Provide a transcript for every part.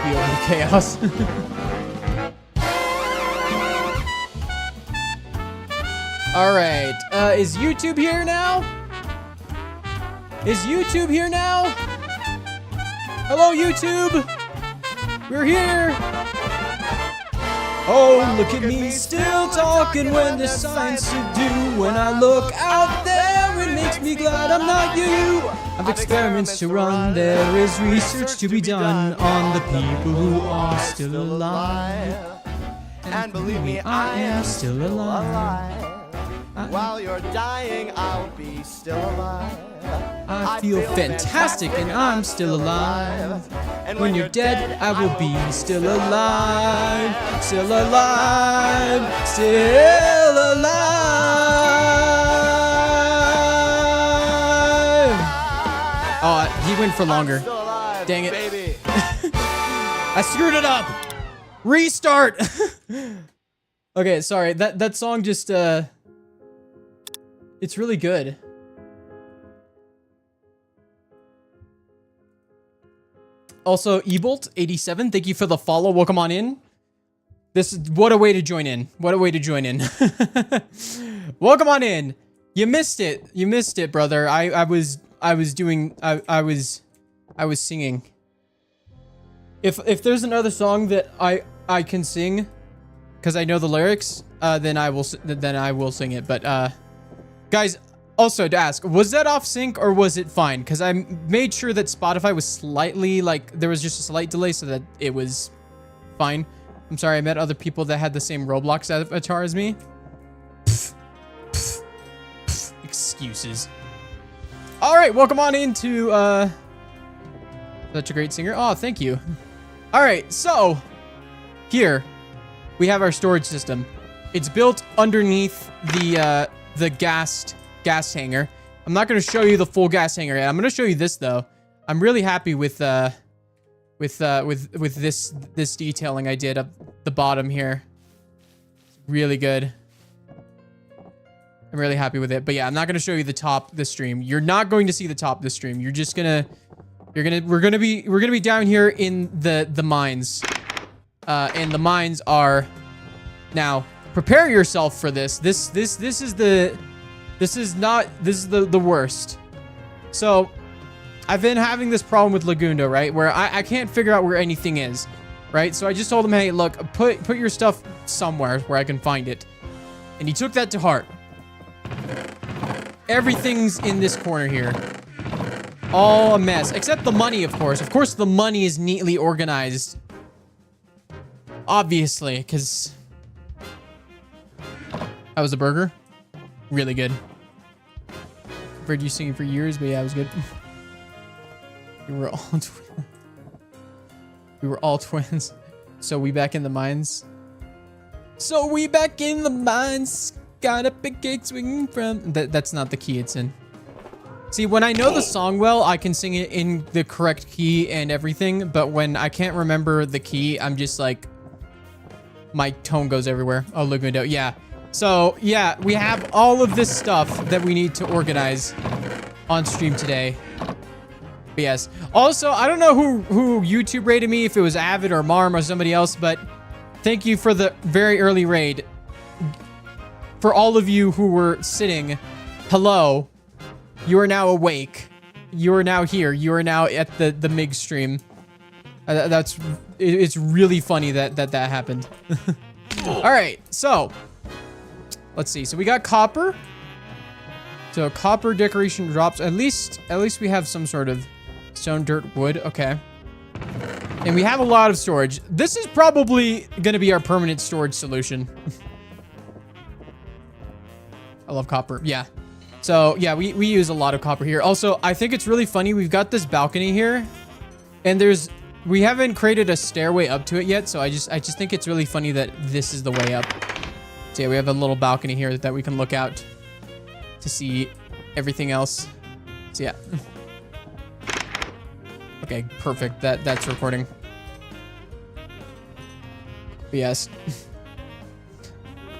be over the chaos. All right, is YouTube here now? Is YouTube here now? Hello, YouTube. We're here. Oh, look at me still talking when there's science to do. When I look out there, it makes me glad I'm not you. I've experiments to run, there is research to be done on the people who are still alive. And believe me, I am still alive. While you're dying, I'll be still alive. I feel fantastic and I'm still alive. And when you're dead, I will be still alive. Still alive. Still alive. Oh, he went for longer. Dang it. Baby. I screwed it up. Restart. Okay, sorry. That song just it's really good. Also, Ebolt87, thank you for the follow. Welcome on in. What a way to join in. What a way to join in. Welcome on in. You missed it. You missed it, brother. I was singing. If there's another song that I can sing because I know the lyrics, then I will sing it. But guys, also to ask, was that off sync or was it fine? Because I made sure that Spotify was slightly, like, there was just a slight delay so that it was fine. I'm sorry, I met other people that had the same Roblox avatar as me. Excuses. All right, welcome on into such a great singer. Oh, thank you. All right, so here we have our storage system. It's built underneath the gas hanger. I'm not going to show you the full gas hanger yet. I'm going to show you this though. I'm really happy with this detailing I did up the bottom here. It's really good. I'm really happy with it. But yeah, I'm not going to show you the top of the stream. You're not going to see the top of the stream. You're just gonna we're gonna be down here in the mines. And the mines are now. Prepare yourself for this. This is the worst. So I've been having this problem with Legundo, right? Where I can't figure out where anything is, right? So I just told him, hey, look, put your stuff somewhere where I can find it. And he took that to heart. Everything's in this corner here. All a mess, except the money, of course. Of course, the money is neatly organized. Obviously, because... How was the burger? Really good. I've heard you singing for years, but yeah, it was good. We were all twins. So we back in the mines. So we back in the mines. Got a big cake swinging from... That's not the key it's in. See, when I know the song well, I can sing it in the correct key and everything. But when I can't remember the key, I'm just like... My tone goes everywhere. Oh, Legundo. Yeah. So, yeah, we have all of this stuff that we need to organize on stream today. But yes. Also, I don't know who YouTube rated me, if it was Avid or Marm or somebody else, but thank you for the very early raid. For all of you who were sitting, hello. You are now awake. You are now here. You are now at the MIG stream. It's really funny that happened. All right, so... Let's see. So we got copper. So copper decoration drops. At least we have some sort of stone, dirt, wood. Okay. And we have a lot of storage. This is probably going to be our permanent storage solution. I love copper. Yeah. So yeah, we use a lot of copper here. Also, I think it's really funny. We've got this balcony here and we haven't created a stairway up to it yet. So I just think it's really funny that this is the way up. So yeah, we have a little balcony here that we can look out to see everything else. So yeah. Okay, perfect. That's recording. But yes.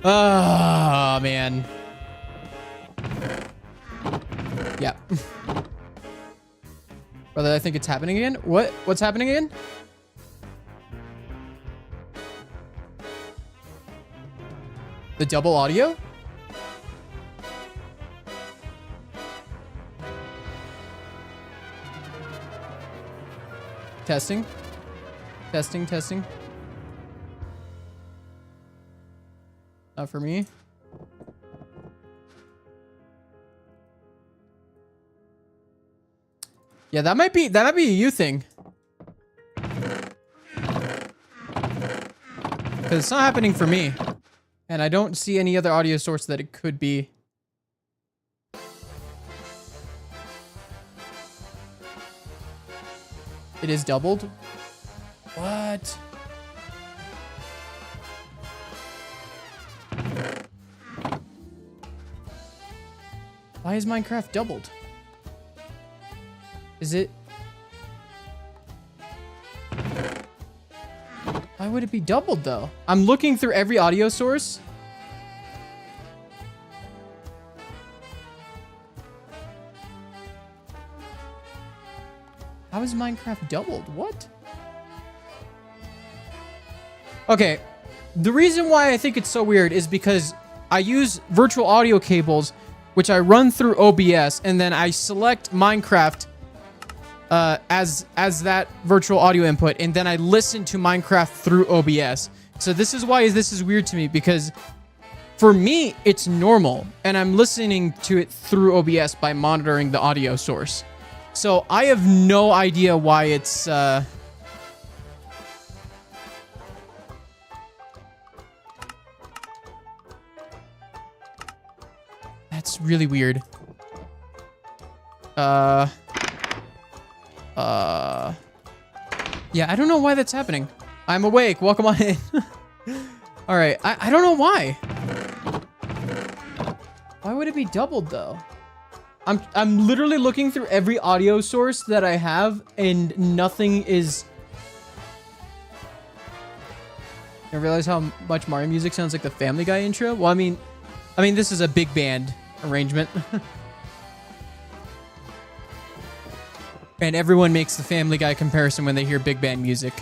Oh, man. Yeah. Brother, I think it's happening again. What's happening again? The double audio? Testing. Testing, testing. Not for me. Yeah, that might be a you thing. Because it's not happening for me. And I don't see any other audio source that it could be. It is doubled? What? Why is Minecraft doubled? Is it? Why would it be doubled though? I'm looking through every audio source. How is Minecraft doubled? What? Okay, the reason why I think it's so weird is because I use virtual audio cables, which I run through OBS, and then I select Minecraft as that virtual audio input, and then I listen to Minecraft through OBS. So this is why this is weird to me, because for me, it's normal, and I'm listening to it through OBS by monitoring the audio source. So I have no idea why it's... That's really weird. Yeah, I don't know why that's happening. I'm awake. Welcome on in. All right. I don't know why. Why would it be doubled though? I'm literally looking through every audio source that I have and nothing is... I realize how much Mario music sounds like the Family Guy intro. Well, I mean this is a big band arrangement. And everyone makes the Family Guy comparison when they hear big band music,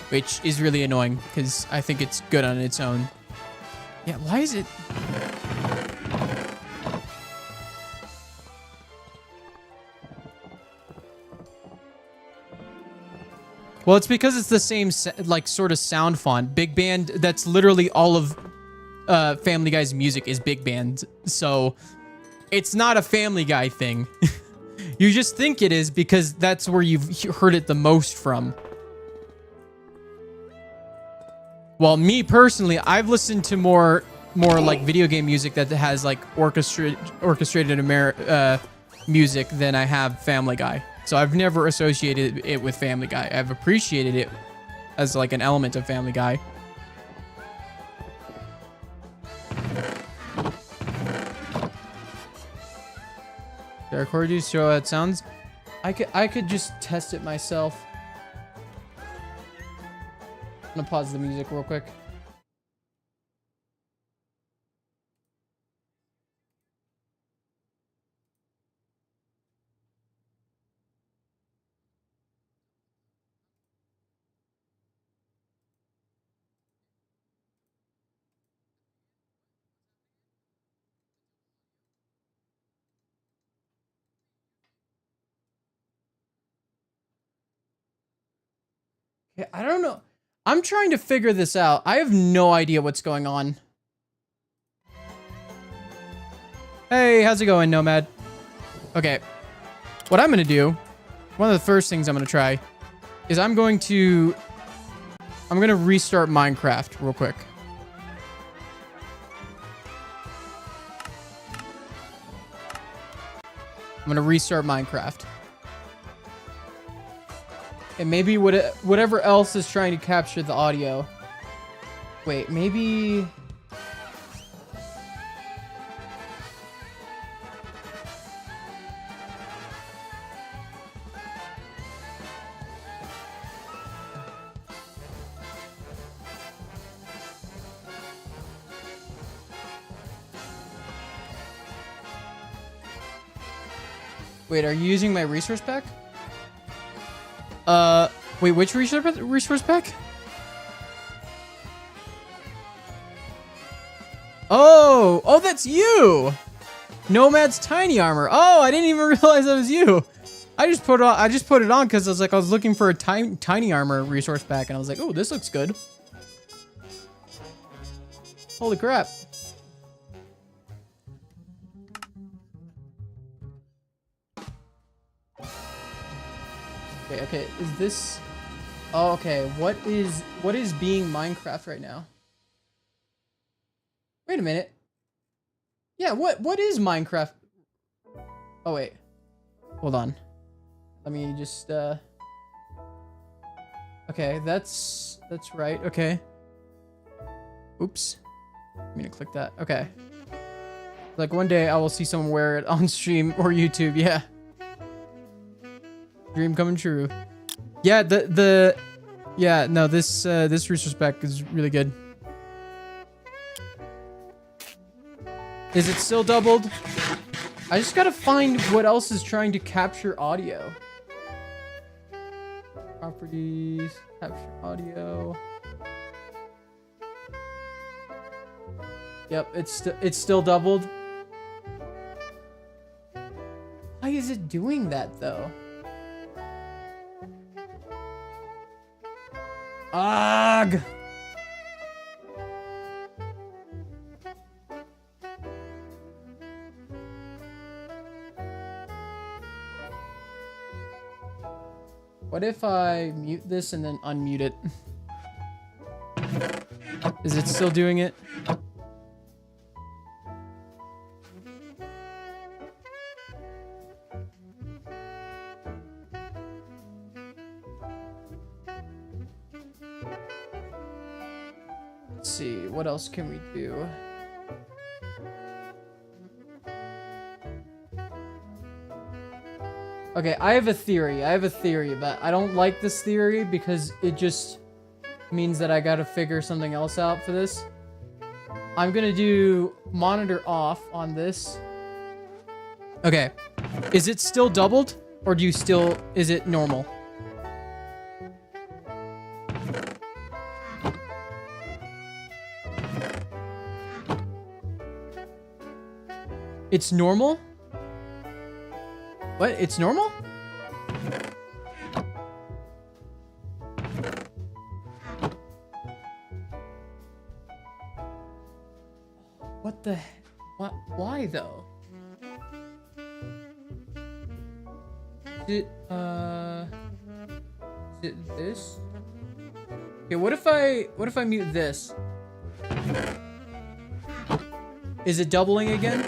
which is really annoying because I think it's good on its own. Yeah, why is it... Well, it's because it's the same, like, sort of sound font. Big band, that's literally all of Family Guy's music is big band. So, it's not a Family Guy thing. You just think it is because that's where you've heard it the most from. Well, me personally, I've listened to more like video game music that has like orchestrated music than I have Family Guy. So I've never associated it with Family Guy. I've appreciated it as like an element of Family Guy. Did I record you to show how it sounds? I could just test it myself. I'm gonna pause the music real quick. Yeah, I don't know. I'm trying to figure this out. I have no idea what's going on. Hey, how's it going, Nomad? Okay. What I'm going to do, one of the first things I'm going to try, is I'm going to restart Minecraft real quick. I'm going to restart Minecraft. And maybe whatever else is trying to capture the audio. Wait, maybe... Wait, are you using my resource pack? Wait, which resource pack? Oh, that's you. Nomad's tiny armor. Oh, I didn't even realize that was you. I just put it on because I was looking for a tiny armor resource pack, and I was like, oh, this looks good. Holy crap. Okay, is this... Oh, okay, what is being Minecraft right now? Wait a minute. Yeah, what is Minecraft? Oh, wait. Hold on. Let me just, Okay, that's right, okay. Oops. I'm gonna click that, okay. Like, one day I will see someone wear it on stream or YouTube, yeah. Dream coming true. Yeah, yeah, no, this resource pack is really good. Is it still doubled? I just gotta find what else is trying to capture audio. Properties, capture audio. Yep, it's still doubled. Why is it doing that though? Ugh! What if I mute this and then unmute it? Is it still doing it? Let's see, what else can we do? Okay, I have a theory, but I don't like this theory because it just means that I gotta figure something else out for this. I'm gonna do monitor off on this. Okay, is it still doubled or is it normal? It's normal? What? It's normal? What the... What? Why though? Is it this? Okay, what if I mute this? Is it doubling again?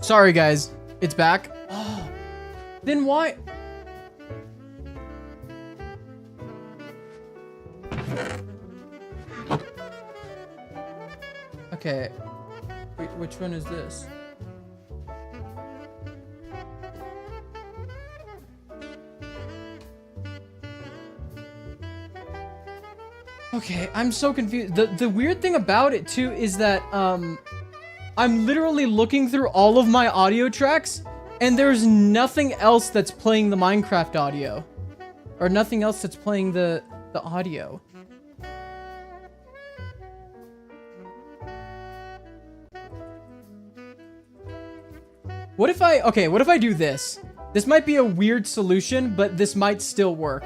Sorry, guys. It's back. Oh, then why? Okay. Wait, which one is this? Okay, I'm so confused. The weird thing about it, too, is that, I'm literally looking through all of my audio tracks, and there's nothing else that's playing the Minecraft audio. Or nothing else that's playing the audio. What if I do this? This might be a weird solution, but this might still work.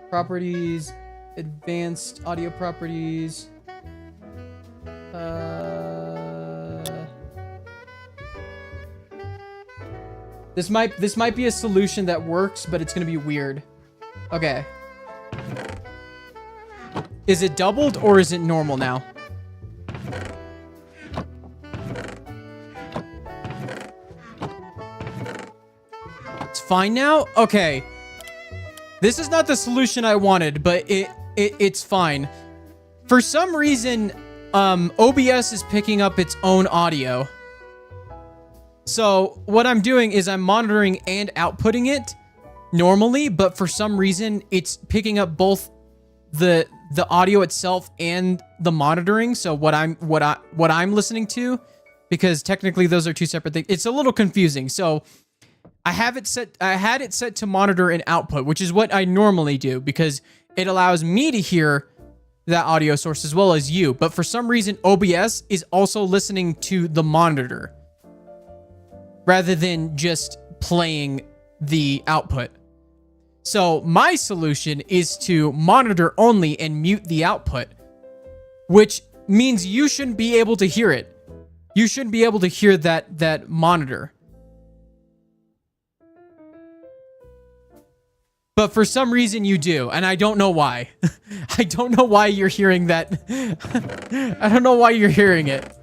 Properties, advanced audio properties. This might be a solution that works, but it's gonna be weird. Okay. Is it doubled or is it normal now? It's fine now? Okay. This is not the solution I wanted, but it's fine. For some reason, OBS is picking up its own audio. So what I'm doing is I'm monitoring and outputting it normally, but for some reason it's picking up both the audio itself and the monitoring. So what I'm listening to, because technically those are two separate things. It's a little confusing. So I had it set to monitor and output, which is what I normally do because it allows me to hear that audio source as well as you. But for some reason, OBS is also listening to the monitor rather than just playing the output. So my solution is to monitor only and mute the output, which means you shouldn't be able to hear it. You shouldn't be able to hear that monitor. But for some reason you do, and I don't know why. I don't know why you're hearing that. I don't know why you're hearing it.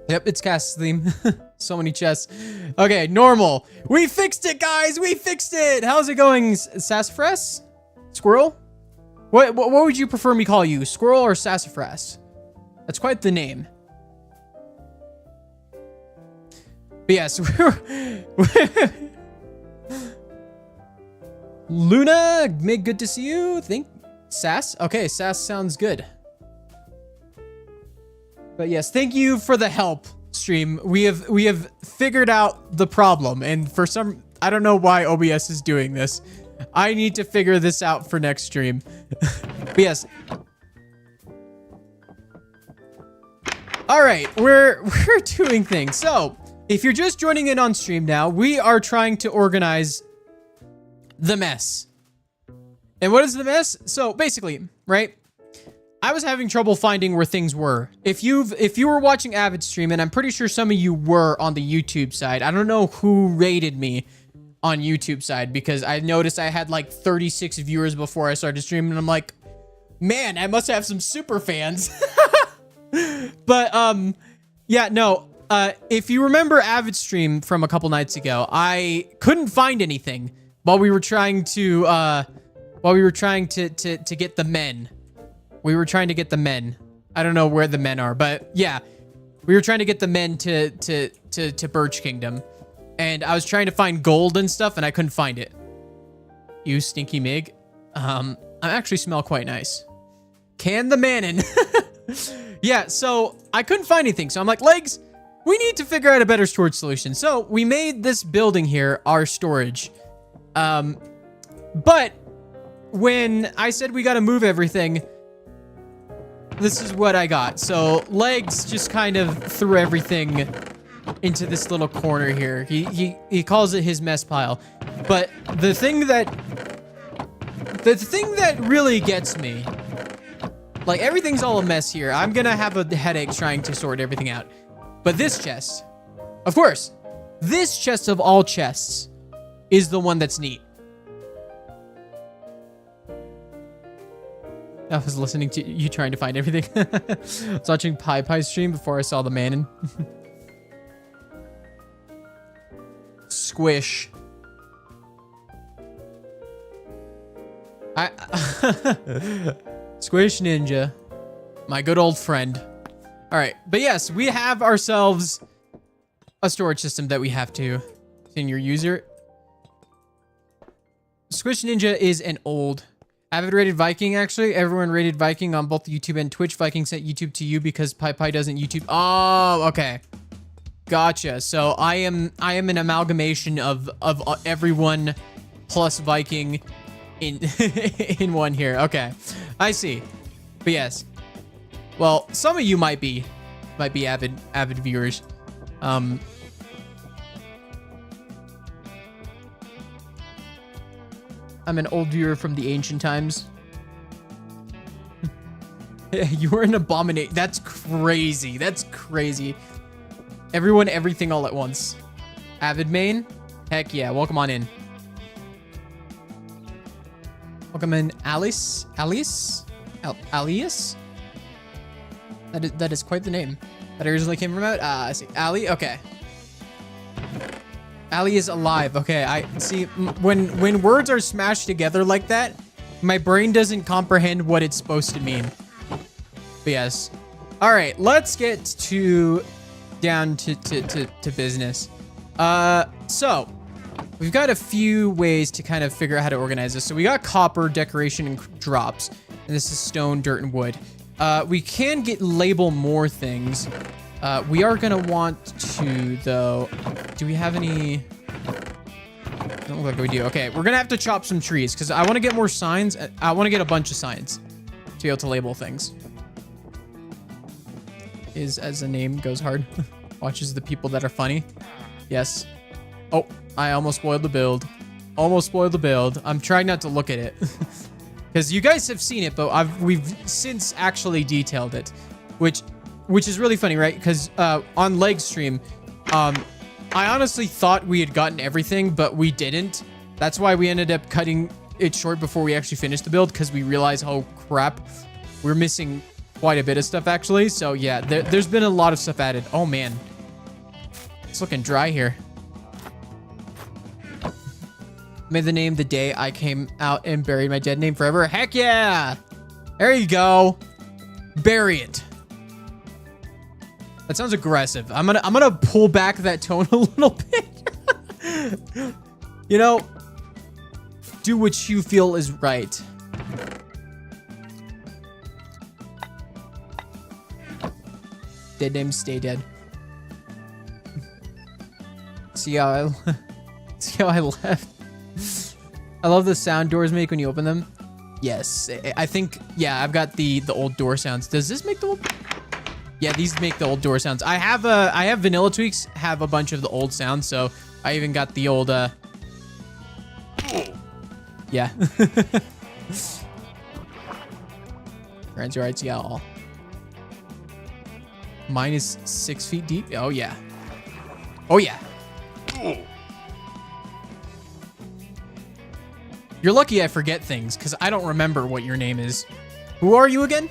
Yep, it's Cass's theme. So many chests. Okay, normal. We fixed it, guys. We fixed it. How's it going, Sassafras? Squirrel? What would you prefer me call you? Squirrel or Sassafras? That's quite the name. But yes, Luna, Mig, good to see you. Sass? Okay, Sass sounds good. But yes, thank you for the help, stream. We have figured out the problem, and for some, I don't know why OBS is doing this. I need to figure this out for next stream. But yes. All right, we're doing things. So, if you're just joining in on stream now, we are trying to organize the mess. And what is the mess? So basically, right? I was having trouble finding where things were. If you were watching Avid stream, and I'm pretty sure some of you were on the YouTube side. I don't know who rated me on YouTube side because I noticed I had like 36 viewers before I started streaming, and I'm like, man, I must have some super fans. But yeah, no. If you remember Avid stream from a couple nights ago, I couldn't find anything while we were trying to get the men. We were trying to get the men. I don't know where the men are, but yeah, we were trying to get the men to Birch Kingdom, and I was trying to find gold and stuff, and I couldn't find it. You stinky Mig. I actually smell quite nice. Can the mannin. Yeah, so I couldn't find anything, so I'm like, Legs, we need to figure out a better storage solution. So we made this building here our storage. But when I said we got to move everything, this is what I got. So Legs just kind of threw everything into this little corner here. He calls it his mess pile. But the thing that really gets me, like everything's all a mess here. I'm gonna have a headache trying to sort everything out. But this chest, of course, this chest of all chests is the one that's neat. I was listening to you trying to find everything. I was watching Pie's stream before I saw the mannin. Squish. Squish Ninja. My good old friend. All right, but yes, we have ourselves a storage system that we have to senior user. Squish Ninja is an old Avid rated Viking, actually. Everyone rated Viking on both YouTube and Twitch. Viking sent YouTube to you because Pie doesn't YouTube. Oh, okay. Gotcha. So I am an amalgamation of everyone plus Viking in in one here. Okay. I see. But yes. Well, some of you might be avid viewers. I'm an old viewer from the ancient times. You were an abomination. That's crazy. That's crazy. Everyone, everything all at once. Avid main? Heck yeah. Welcome on in. Welcome in, Alice. Alias? Alias? That is quite the name. That originally came from out. I see. Ali? Okay. Ali is alive. Okay, I see. When words are smashed together like that, my brain doesn't comprehend what it's supposed to mean. But yes. All right, let's get down to business. So we've got a few ways to kind of figure out how to organize this. So we got copper, decoration, and drops. And this is stone, dirt, and wood. We can label more things. We are gonna want to, though. Do we have any? Don't look like we do. Okay, we're gonna have to chop some trees because I want to get more signs. I want to get a bunch of signs to be able to label things. Is as the name goes hard. Watches the people that are funny. Yes. Oh, I almost spoiled the build. Almost spoiled the build. I'm trying not to look at it because you guys have seen it, but we've since actually detailed it, which is really funny, right? Because on Leg stream, I honestly thought we had gotten everything, but we didn't. That's why we ended up cutting it short before we actually finished the build, because we realized, oh crap, we're missing quite a bit of stuff actually. So yeah, there's been a lot of stuff added. Oh man, it's looking dry here. Made the name the day I came out and buried my dead name forever. Heck yeah! There you go. Bury it. That sounds aggressive. I'm gonna pull back that tone a little bit. You know, do what you feel is right. Dead names stay dead. See how I left. I love the sound doors make when you open them. Yes, I think, yeah, I've got the old door sounds. Does this make the old? Yeah, these make the old door sounds. I have Vanilla Tweaks have a bunch of the old sounds, so I even got the old yeah. Friends rights, yeah, all. Mine is 6 feet deep. Oh yeah. Oh yeah. You're lucky I forget things, because I don't remember what your name is. Who are you again?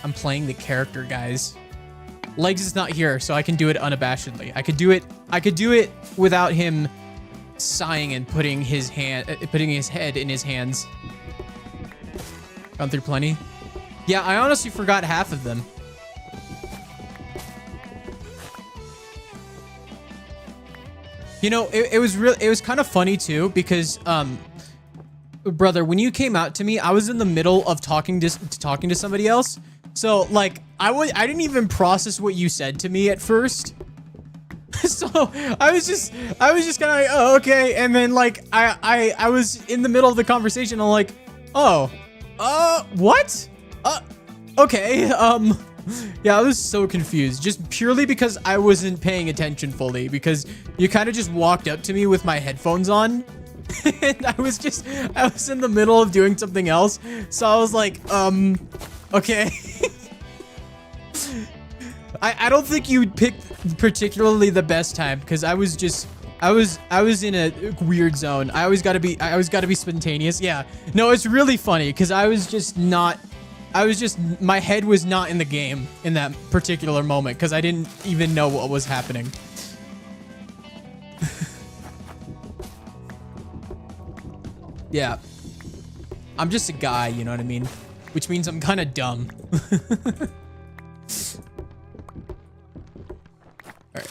I'm playing the character, guys. Legs is not here, so I can do it unabashedly. I could do it without him sighing and putting his head in his hands. Gone through plenty. Yeah, I honestly forgot half of them. You know, it was kind of funny too, because brother, when you came out to me, I was in the middle of talking to somebody else. So like I didn't even process what you said to me at first. So I was just kind of like, oh, okay. And then like I was in the middle of the conversation. I'm like, oh, what? Okay. Yeah, I was so confused, just purely because I wasn't paying attention fully, because you kind of just walked up to me with my headphones on. And I was in the middle of doing something else. So I was like, okay. I don't think you'd pick particularly the best time, because I was in a weird zone. I always gotta be spontaneous. Yeah. No, it's really funny because my head was not in the game in that particular moment, because I didn't even know what was happening. Yeah. I'm just a guy, you know what I mean? Which means I'm kind of dumb. Alright.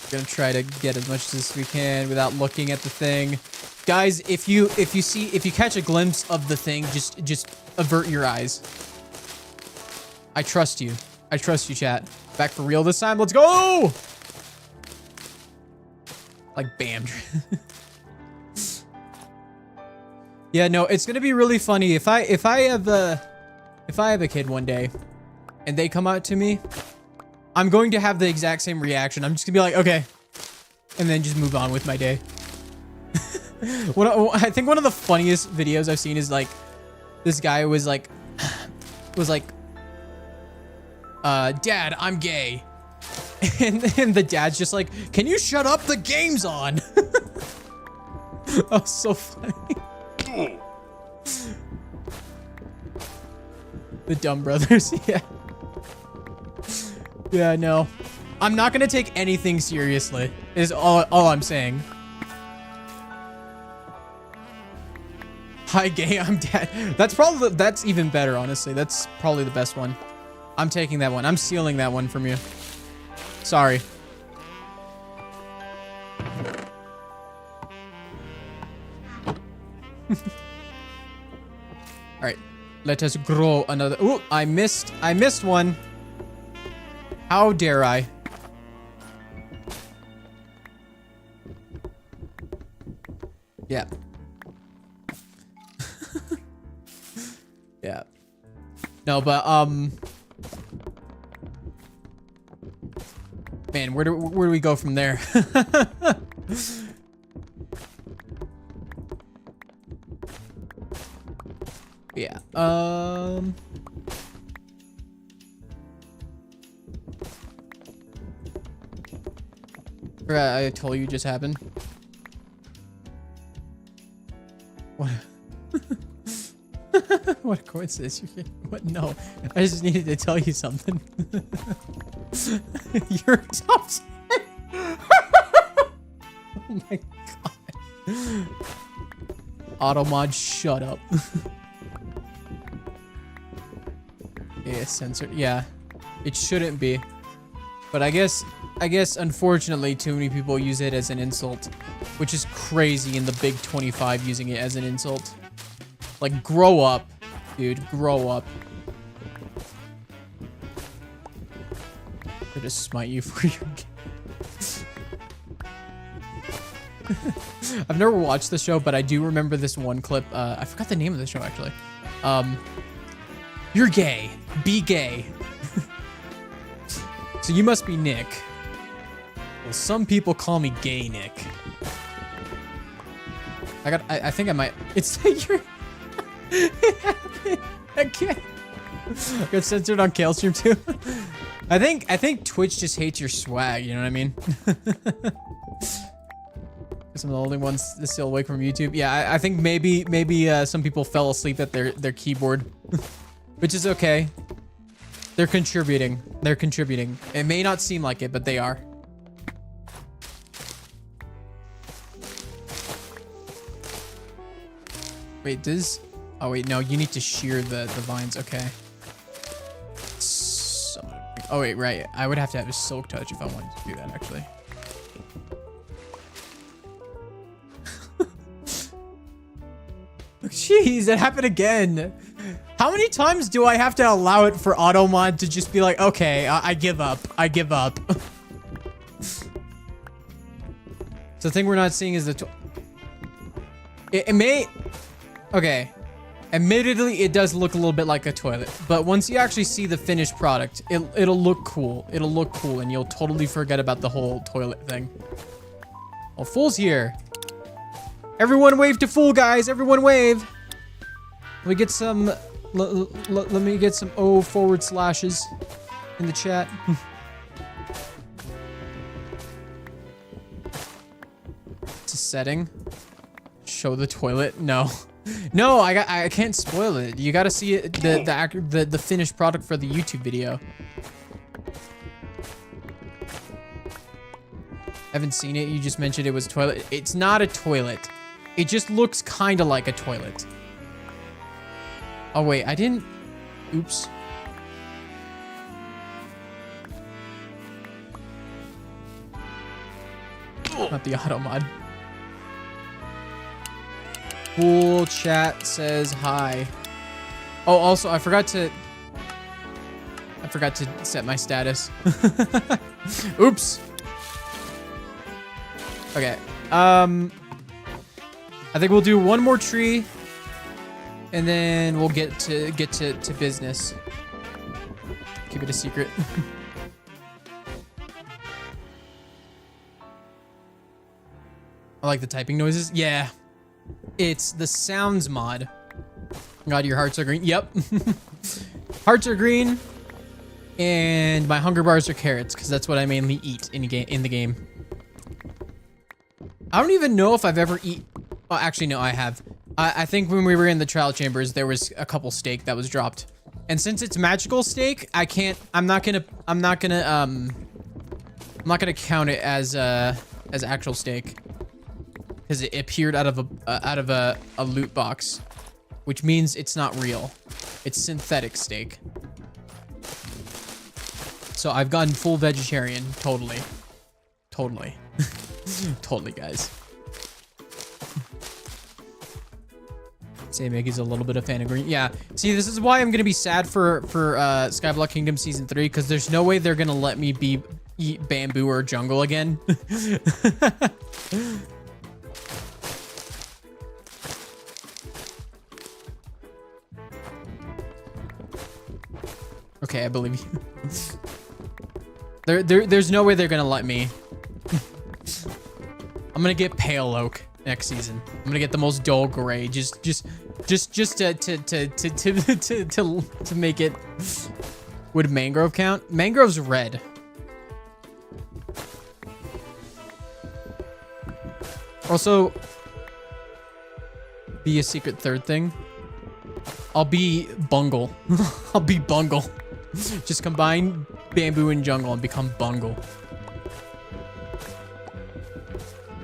Gonna try to get as much as we can without looking at the thing. Guys, if you catch a glimpse of the thing, just avert your eyes. I trust you. I trust you, chat. Back for real this time. Let's go! Like, bam. Yeah, no, it's gonna be really funny if I have a kid one day and they come out to me, I'm going to have the exact same reaction. I'm just gonna be like, okay, and then just move on with my day. I think one of the funniest videos I've seen is like, this guy was like, Dad, I'm gay. And the dad's just like, can you shut up? The game's on. That was so funny. The dumb brothers, yeah. Yeah, no. I'm not gonna take anything seriously, is all I'm saying. Hi, gay, I'm dead. That's even better, honestly. That's probably the best one. I'm taking that one. I'm stealing that one from you. Sorry. All right, let us grow another. Ooh, I missed one. How dare I? Yeah. Yeah. No, but man, where do we go from there? Yeah. Forgot I told you just happened. What? What a coincidence. What? No. I just needed to tell you something. You're top 10. Oh my god. Automod, shut up. Yeah, censored. Yeah. It shouldn't be. But I guess unfortunately too many people use it as an insult, which is crazy in the big 25 using it as an insult. Like, grow up, dude. Grow up. I'm gonna smite you for your I've never watched the show, but I do remember this one clip. I forgot the name of the show, actually. You're gay. Be gay. So you must be Nick. Well, some people call me Gay Nick. I think I might. It's you're. I can't. I got censored on Kalestream too. I think Twitch just hates your swag. You know what I mean? Some of the only ones still awake from YouTube. Yeah, I think maybe some people fell asleep at their keyboard, which is okay. They're contributing. They're contributing. It may not seem like it, but they are. Wait, does... Oh, wait, no. You need to shear the vines. Okay. So, oh, wait, right. I would have to have a silk touch if I wanted to do that, actually. Jeez, that happened again. How many times do I have to allow it for AutoMod to just be like, okay, I give up. I give up. So the thing we're not seeing is the... It may... Okay. Admittedly, it does look a little bit like a toilet. But once you actually see the finished product, it'll look cool. It'll look cool, and you'll totally forget about the whole toilet thing. Oh, Fool's here. Everyone wave to Fool, guys. Everyone wave. Let me get some... Let me get some // in the chat. It's a setting. Show the toilet. No. No, I can't spoil it. You gotta see it, the finished product for the YouTube video. Haven't seen it. You just mentioned it was a toilet. It's not a toilet. It just looks kind of like a toilet. Oh, wait, I didn't... Oops. Not the auto mod. Cool chat says hi. Oh, also, I forgot to set my status. Oops. Okay. I think we'll do one more tree. And then we'll get to business. Keep it a secret. I like the typing noises. Yeah. It's the sounds mod. God, your hearts are green. Yep. Hearts are green. And my hunger bars are carrots, because that's what I mainly eat in the game. I don't even know if I've ever eaten... Oh, actually, no, I have. I think when we were in the trial chambers, there was a couple steak that was dropped. And since it's magical steak, I can't... I'm not gonna count it as actual steak. Because it appeared out of a loot box, which means it's not real. It's synthetic steak. So I've gone full vegetarian, totally. Totally. Totally, guys. Say Mickey's a little bit of fan of green. Yeah. See, this is why I'm gonna be sad for Skyblock Kingdom Season 3, because there's no way they're gonna let me eat bamboo or jungle again. Okay, I believe you. There's no way they're gonna let me. I'm gonna get pale oak next season. I'm gonna get the most dull gray, just to make it. Would mangrove count? Mangrove's red. Also, be a secret third thing. I'll be bungle. I'll be bungle. Just combine bamboo and jungle and become bungle.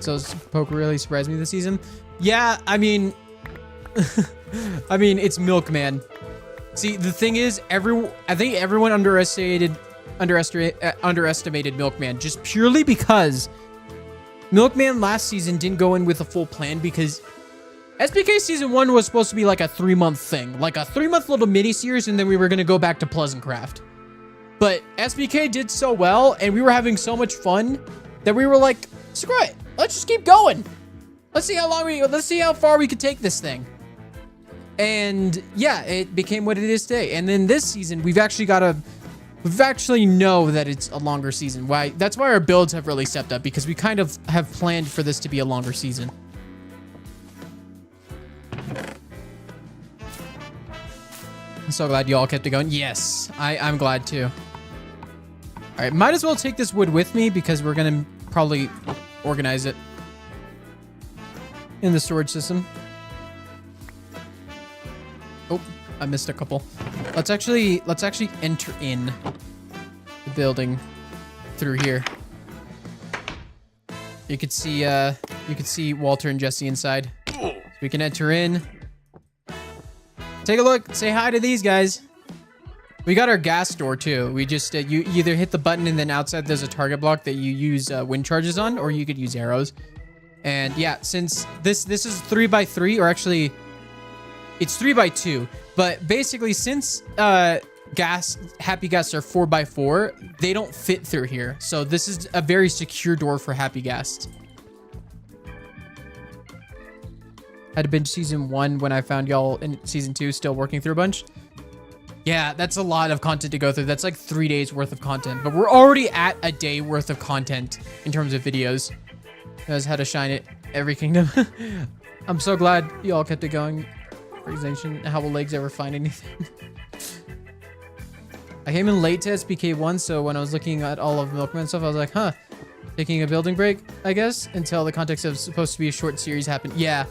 So does poke really surprised me this season? Yeah, I mean, it's Milkman. See, the thing is, I think everyone underestimated Milkman just purely because Milkman last season didn't go in with a full plan, because SBK Season 1 was supposed to be like a 3-month thing. Like a 3-month little mini-series, and then we were going to go back to Pleasantcraft. But SBK did so well, and we were having so much fun, that we were like, screw it. Let's just keep going. Let's see how far we could take this thing. And yeah, it became what it is today. And then this season, we've actually know that it's a longer season. That's why our builds have really stepped up, because we kind of have planned for this to be a longer season. I'm so glad you all kept it going. Yes, I'm glad too. All right, might as well take this wood with me, because we're gonna probably organize it in the storage system. Oh, I missed a couple. Let's actually enter in the building through here. You could see Walter and Jesse inside. So we can enter in. Take a look. Say hi to these guys. We got our gas door too. We just you either hit the button and then outside there's a target block that you use wind charges on, or you could use arrows. And yeah, since this is 3x3, or actually it's 3x2, but basically since happy gas are 4x4, they don't fit through here. So this is a very secure door for happy gas. Had to binge season 1 when I found y'all in season 2 still working through a bunch. Yeah, that's a lot of content to go through. That's like 3 days worth of content, but we're already at a day worth of content in terms of videos. Knows how to shine it every kingdom. I'm so glad y'all kept it going. Organization, how will legs ever find anything? I came in late to SBK 1, so when I was looking at all of Milkman stuff, I was like, huh, taking a building break, I guess, until the context of supposed to be a short series happened. Yeah.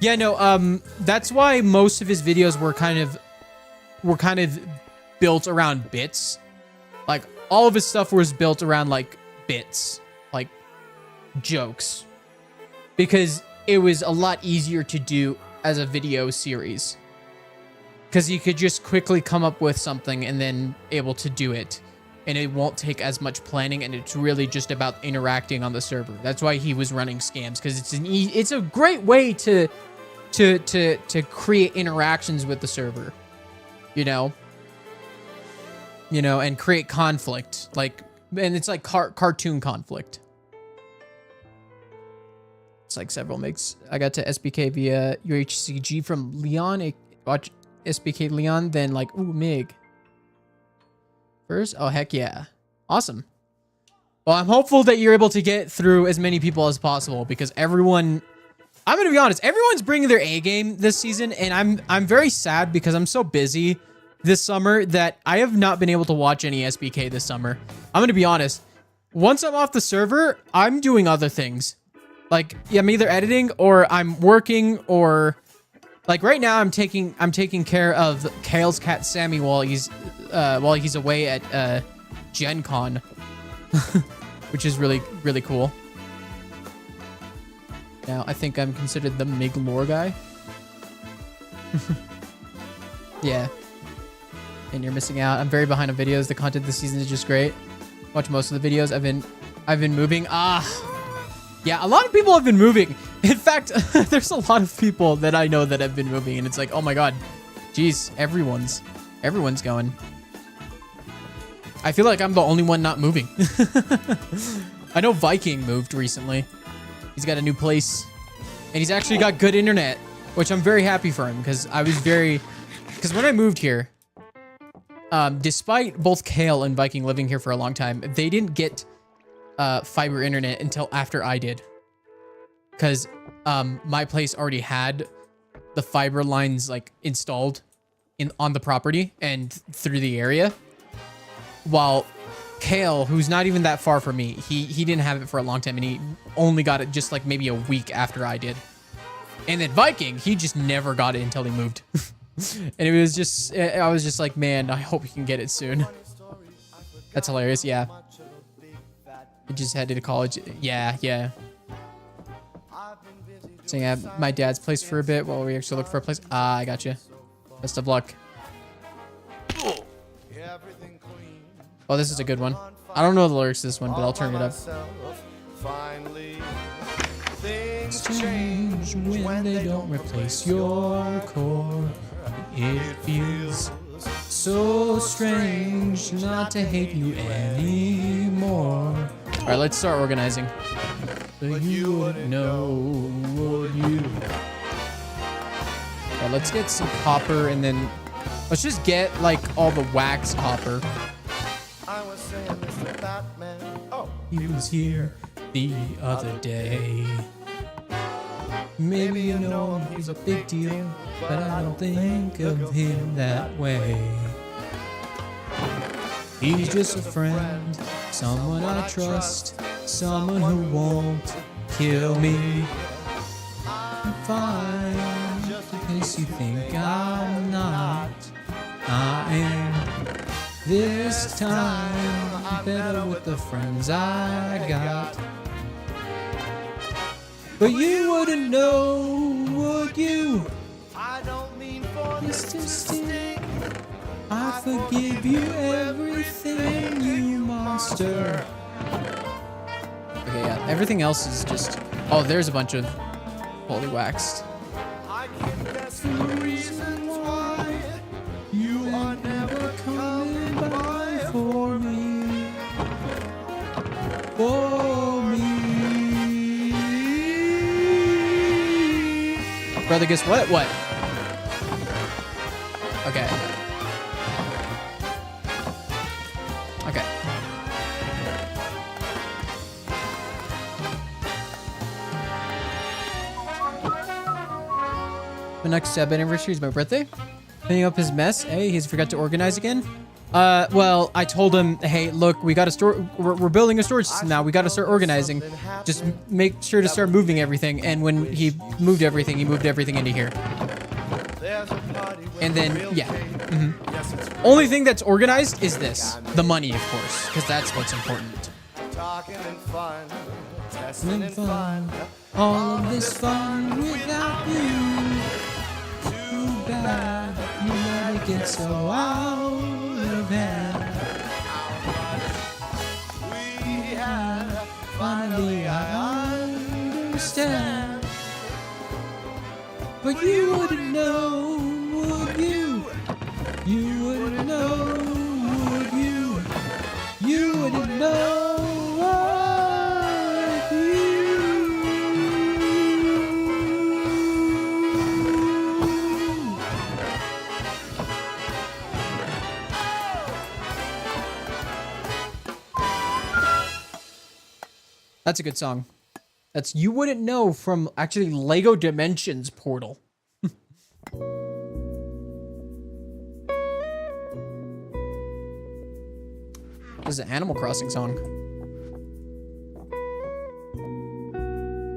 Yeah, no, that's why most of his videos were kind of built around bits. Like, all of his stuff was built around, like, bits. Like, jokes. Because it was a lot easier to do as a video series. Because you could just quickly come up with something and then able to do it. And it won't take as much planning, and it's really just about interacting on the server. That's why he was running scams, because it's a great way to create interactions with the server, you know, and create conflict, like, and it's like cartoon conflict. It's like several makes. I got to SBK via UHCG from Leon. Watch SBK Leon, then like, ooh, Mig. First? Oh, heck yeah. Awesome. Well, I'm hopeful that you're able to get through as many people as possible, because everyone, I'm going to be honest, everyone's bringing their A game this season, and I'm very sad because I'm so busy this summer that I have not been able to watch any SBK this summer. I'm going to be honest. Once I'm off the server, I'm doing other things. Like, yeah, I'm either editing or I'm working, or like right now I'm taking care of Kale's cat Sammy while he's away at Gen Con, which is really, really cool. Now I think I'm considered the Mig lore guy. Yeah. And you're missing out. I'm very behind on videos. The content this season is just great. Watch most of the videos. I've been moving. Yeah, a lot of people have been moving. In fact, there's a lot of people that I know that have been moving, and it's like, oh my god, geez, everyone's going. I feel like I'm the only one not moving. I know Viking moved recently. He's got a new place, and he's actually got good internet, which I'm very happy for him, because because when I moved here, despite both Kale and Viking living here for a long time, they didn't get fiber internet until after I did. Because my place already had the fiber lines like installed on the property and through the area. While Kale, who's not even that far from me, he didn't have it for a long time, and he only got it just like maybe a week after I did. And then Viking, he just never got it until he moved. And it was just, I was just like, man, I hope he can get it soon. That's hilarious, yeah. I just headed to college. Yeah. Staying at my dad's place for a bit while we actually look for a place. Ah, I got you. Best of luck. Oh, this is a good one. I don't know the lyrics to this one, but I'll turn it up. Things change when they don't replace your core. It feels so strange not to hate you anymore. All right, let's start organizing. But you wouldn't know, would you? All right, let's get some copper, and then let's just get like all the wax copper. I was saying, Mr. Batman. Oh, He was here the other day. Maybe you know him, he's a big deal, but I don't think of him that way. He's just a friend, someone I trust, someone who won't kill me. I'm fine, just in case you think I'm not. I am. This time, I'm better with the friends I got. But you wouldn't know, would you? I don't mean for this to Sting. I forgive you everything, you monster. Okay, yeah, everything else is just... Oh, there's a bunch of holy waxed. I can guess the reasons why you are never coming by For me. For me. Brother, guess what? What? Okay. Okay. The next anniversary is my birthday. Cleaning up his mess. Hey, he's forgot to organize again. Well, I told him, hey, look, we got to store. We're building a storage system now. We got to start organizing. Just make sure to start moving everything. And when he moved everything into here. And then, yeah. Only thing that's organized is this. The money, of course, because that's what's important. talking and fun, testing and fun. All of this fun without you. Too bad you let it get so out of hand. We had Finally, I understand. But you wouldn't know, would you? You wouldn't know, would you? You wouldn't know, would you? That's a good song. That's You Wouldn't Know from actually Lego Dimensions Portal. This is an Animal Crossing song.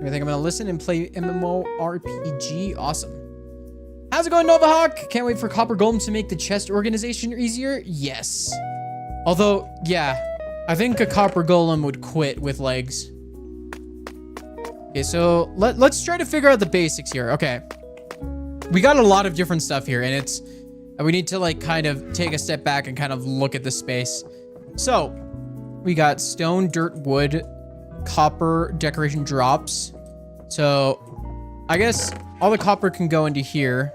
I think I'm gonna listen and play MMORPG. Awesome. How's it going, Novahawk? Can't wait for Copper Golem to make the chest organization easier. Yes. Although, yeah, I think a Copper Golem would quit with legs. Okay, so let's try to figure out the basics here. Okay. We got a lot of different stuff here, and we need to like kind of take a step back and kind of look at the space. So we got stone, dirt, wood, copper, decoration drops. So I guess all the copper can go into here.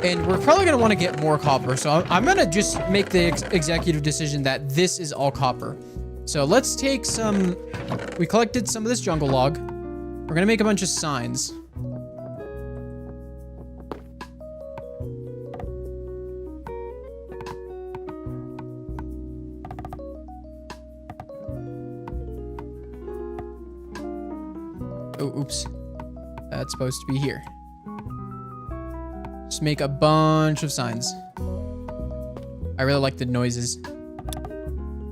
And we're probably going to want to get more copper. So I'm going to just make the executive decision that this is all copper. So let's take some... We collected some of this jungle log. We're going to make a bunch of signs. Oh, oops. That's supposed to be here. Just make a bunch of signs. I really like the noises.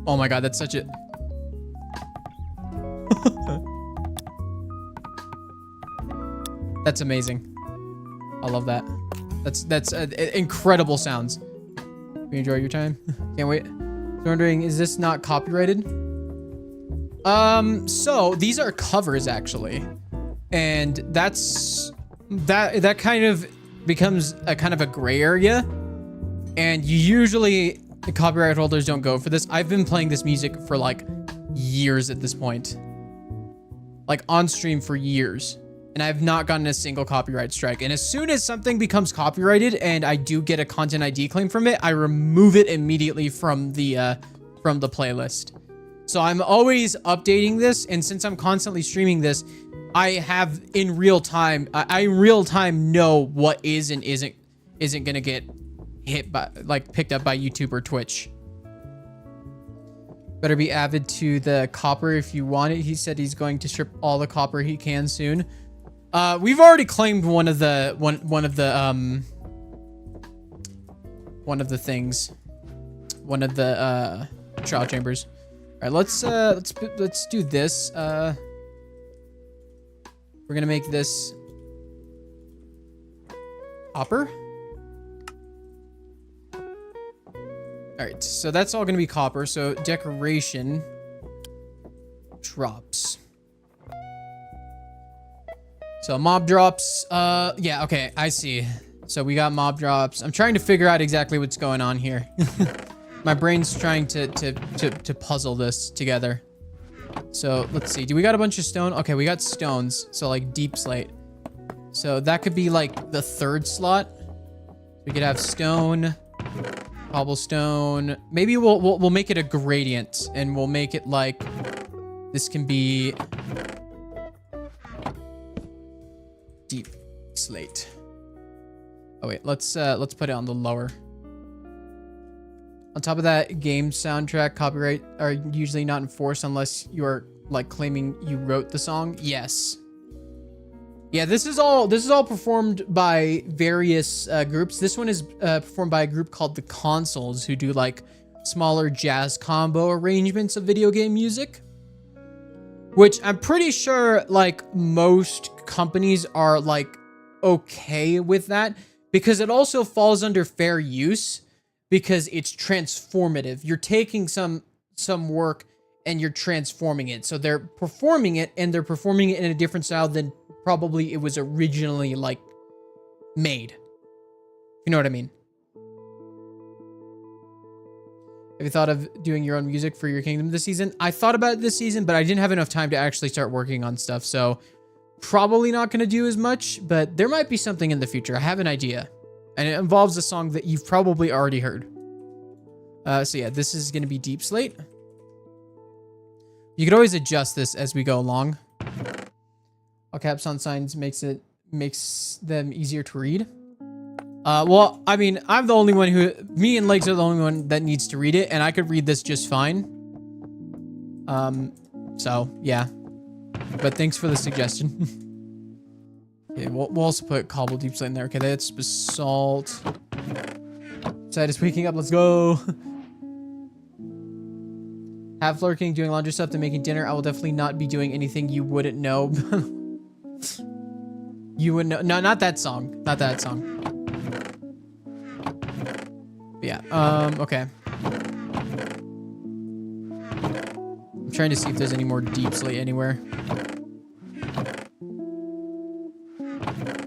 Oh my god, that's such a... That's amazing. I love that. That's incredible sounds. You enjoy your time? Can't wait. So wondering, is this not copyrighted? So these are covers actually. And that kind of becomes a kind of a gray area, and usually the copyright holders don't go for this. I've been playing this music for like years at this point, like on stream for years, and I've not gotten a single copyright strike. And as soon as something becomes copyrighted and I do get a content ID claim from it, I remove it immediately from the playlist. So I'm always updating this, and since I'm constantly streaming this, I have in real time, I in real time know what is and isn't gonna get hit by, like, picked up by YouTube or Twitch. Better be avid to the copper if you want it. He said he's going to strip all the copper he can soon. We've already claimed one of the trial chambers. All right, let's do this. We're gonna make this copper. All right, so that's all gonna be copper. So decoration drops. So mob drops. Yeah, okay, I see. So we got mob drops. I'm trying to figure out exactly what's going on here. My brain's trying to puzzle this together. So let's see. Do we got a bunch of stone? Okay, we got stones. So like deep slate. So that could be like the third slot. We could have stone, cobblestone. Maybe we'll make it a gradient, and we'll make it like this can be deep slate. Oh wait, let's put it on the lower. On top of that, game soundtrack copyright are usually not enforced unless you are like claiming you wrote the song. Yes. Yeah, this is all performed by various groups. This one is performed by a group called the Consoles, who do like smaller jazz combo arrangements of video game music, which I'm pretty sure like most companies are like okay with that, because it also falls under fair use. Because it's transformative. You're taking some work and you're transforming it. So they're performing it, and they're performing it in a different style than probably it was originally like made. You know what I mean? Have you thought of doing your own music for your kingdom this season? I thought about it this season, but I didn't have enough time to actually start working on stuff. So probably not going to do as much, but there might be something in the future. I have an idea. And it involves a song that you've probably already heard. So yeah, this is going to be deep slate. You could always adjust this as we go along. All caps on signs makes them easier to read. Well, I mean, I'm the only one me and Legs are the only one that needs to read it, and I could read this just fine. So yeah. But thanks for the suggestion. Okay, we'll also put cobble deep slate in there. Okay, that's basalt. Side is waking up. Let's go. Half lurking, doing laundry stuff, then making dinner. I will definitely not be doing anything you wouldn't know. You wouldn't know. No, not that song. Not that song. But yeah. Okay. I'm trying to see if there's any more deep slate anywhere.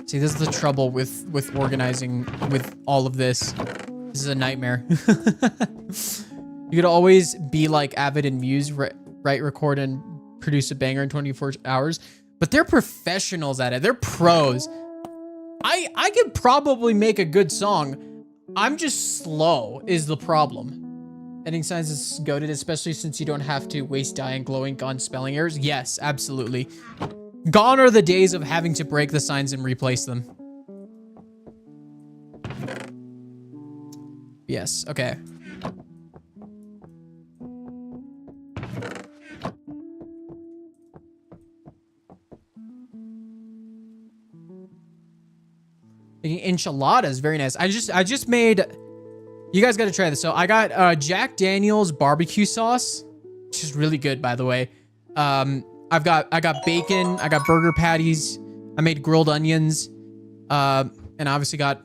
See, this is the trouble with organizing with all of this. This is a nightmare. You could always be like Avid and Muse, write, record, and produce a banger in 24 hours. but they're professionals at it. They're pros. I could probably make a good song. I'm just slow is the problem. Editing signs is goated, especially since you don't have to waste dye and glowing on spelling errors. Yes, absolutely. Gone are the days of having to break the signs and replace them. Yes, okay. Making enchiladas, very nice. I just made, you guys got to try this. So I got Jack Daniel's barbecue sauce, which is really good, by the way. I got bacon, I got burger patties, I made grilled onions, and obviously got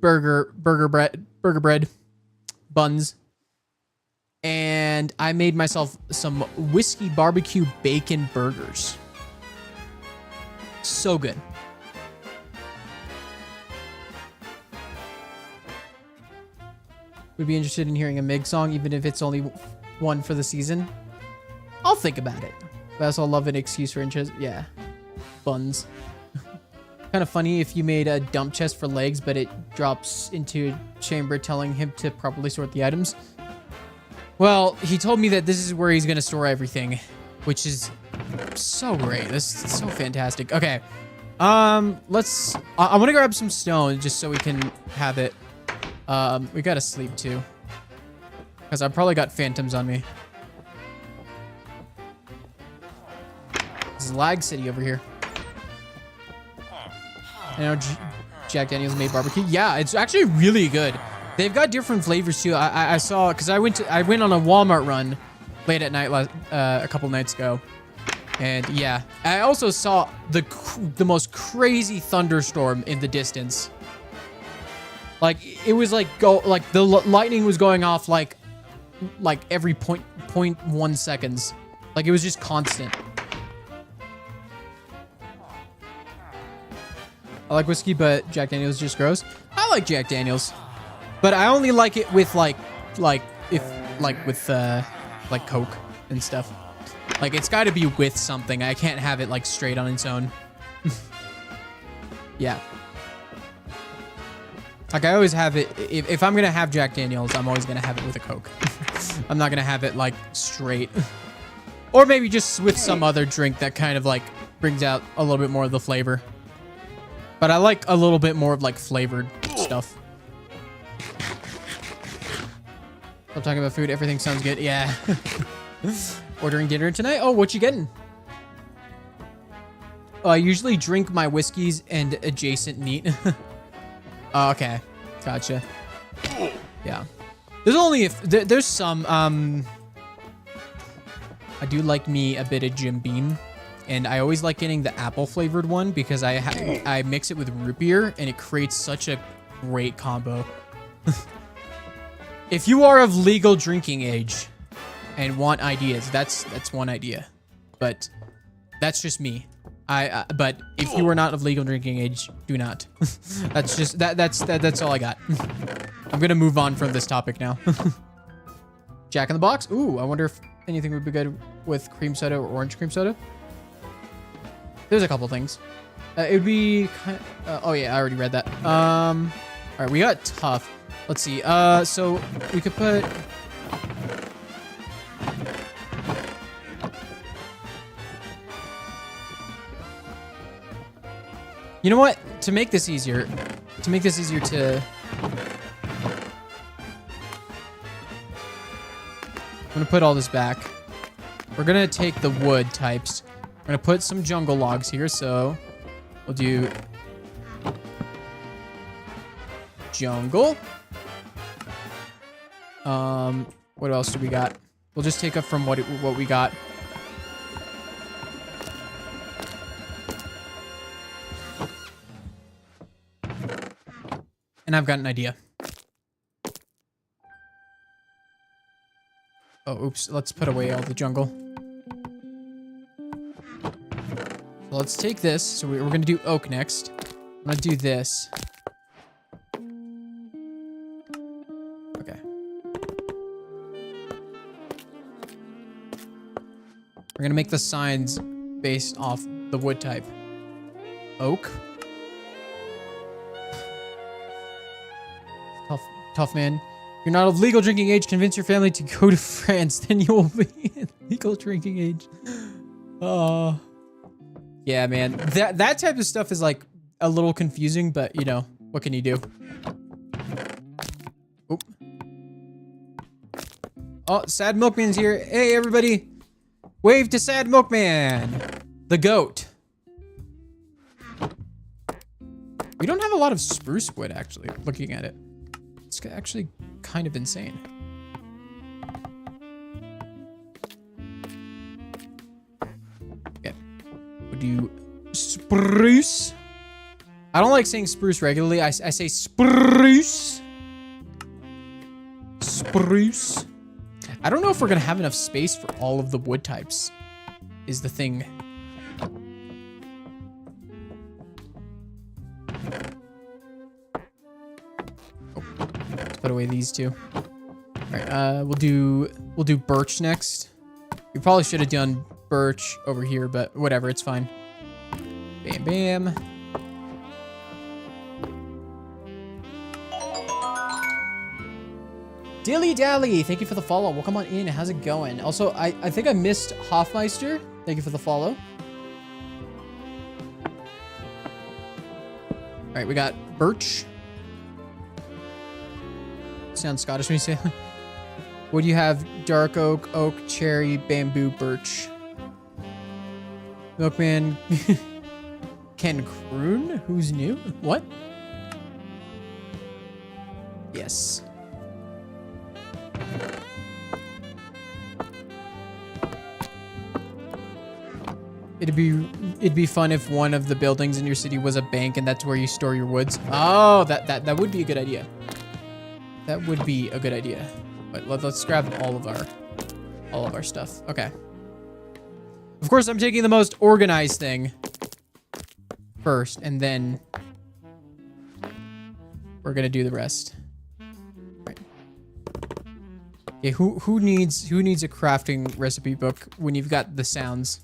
burger bread, buns, and I made myself some whiskey barbecue bacon burgers. So good. Would be interested in hearing a Mig song, even if it's only one for the season. I'll think about it. But I also love an excuse for inches. Yeah. Buns. Kind of funny if you made a dump chest for legs, but it drops into a chamber telling him to properly sort the items. Well, he told me that this is where he's going to store everything, which is so great. This is so fantastic. Okay. I want to grab some stone just so we can have it. We gotta sleep too, because I probably got phantoms on me. This is Lag City over here. I know Jack Daniel's made barbecue. Yeah, it's actually really good. They've got different flavors too. I saw, because I went on a Walmart run late at night a couple nights ago, and yeah, I also saw the most crazy thunderstorm in the distance. Like, it was like the lightning was going off like every 0.1 seconds. Like, it was just constant. I like whiskey, but Jack Daniel's is just gross. I like Jack Daniel's, but I only like it with like Coke and stuff. Like, it's got to be with something. I can't have it like straight on its own. Yeah. Like, I always have it, if I'm going to have Jack Daniel's, I'm always going to have it with a Coke. I'm not going to have it, like, straight. Or maybe just with some other drink that kind of, like, brings out a little bit more of the flavor. But I like a little bit more of, like, flavored stuff. I'm talking about food. Everything sounds good. Yeah. Ordering dinner tonight? Oh, what you getting? Oh, I usually drink my whiskeys and adjacent meat. Oh, okay, gotcha. Yeah, there's only there's some. I do like me a bit of Jim Beam, and I always like getting the apple flavored one because I mix it with root beer and it creates such a great combo. If you are of legal drinking age and want ideas, that's one idea, but that's just me. But if you are not of legal drinking age, do not. That's all I got. I'm gonna move on from this topic now. Jack in the Box. Ooh, I wonder if anything would be good with cream soda or orange cream soda. There's a couple things. It would be kind of, oh yeah, I already read that. All right, we got tough. Let's see. So we could put. You know what? To make this easier to... I'm gonna put all this back. We're gonna take the wood types. We're gonna put some jungle logs here, so we'll do jungle. What else do we got? We'll just take up from what we got. And I've got an idea. Oh, oops. Let's put away all the jungle. So let's take this. So we're going to do oak next. I'm going to do this. Okay. We're going to make the signs based off the wood type. Oak. Tough, man. You're not of legal drinking age. Convince your family to go to France. Then you will be in legal drinking age. Oh. Yeah, man. That type of stuff is like a little confusing, but you know, what can you do? Oop. Oh, Sad Milkman's here. Hey, everybody. Wave to Sad Milkman. The goat. We don't have a lot of spruce wood, actually, looking at it. It's actually kind of insane. Yeah. We'll do spruce. I don't like saying spruce regularly. I say spruce. Spruce. I don't know if we're going to have enough space for all of the wood types, is the thing. Put away these two. All right, we'll do birch next. We probably should have done birch over here, but whatever, it's fine. Bam, bam. Dilly Dally, thank you for the follow. Welcome on in. How's it going? Also, I think I missed Hoffmeister. Thank you for the follow. All right, we got birch. Sounds Scottish when you say it. What do you have? Dark oak, oak, cherry, bamboo, birch. Milkman. Ken Kroon? Who's new? What? Yes. It'd be fun if one of the buildings in your city was a bank and that's where you store your woods. Oh, that would be a good idea. That would be a good idea. But let's grab all of our stuff. Okay. Of course, I'm taking the most organized thing first, and then we're gonna do the rest. Right. Okay, who needs a crafting recipe book when you've got the sounds?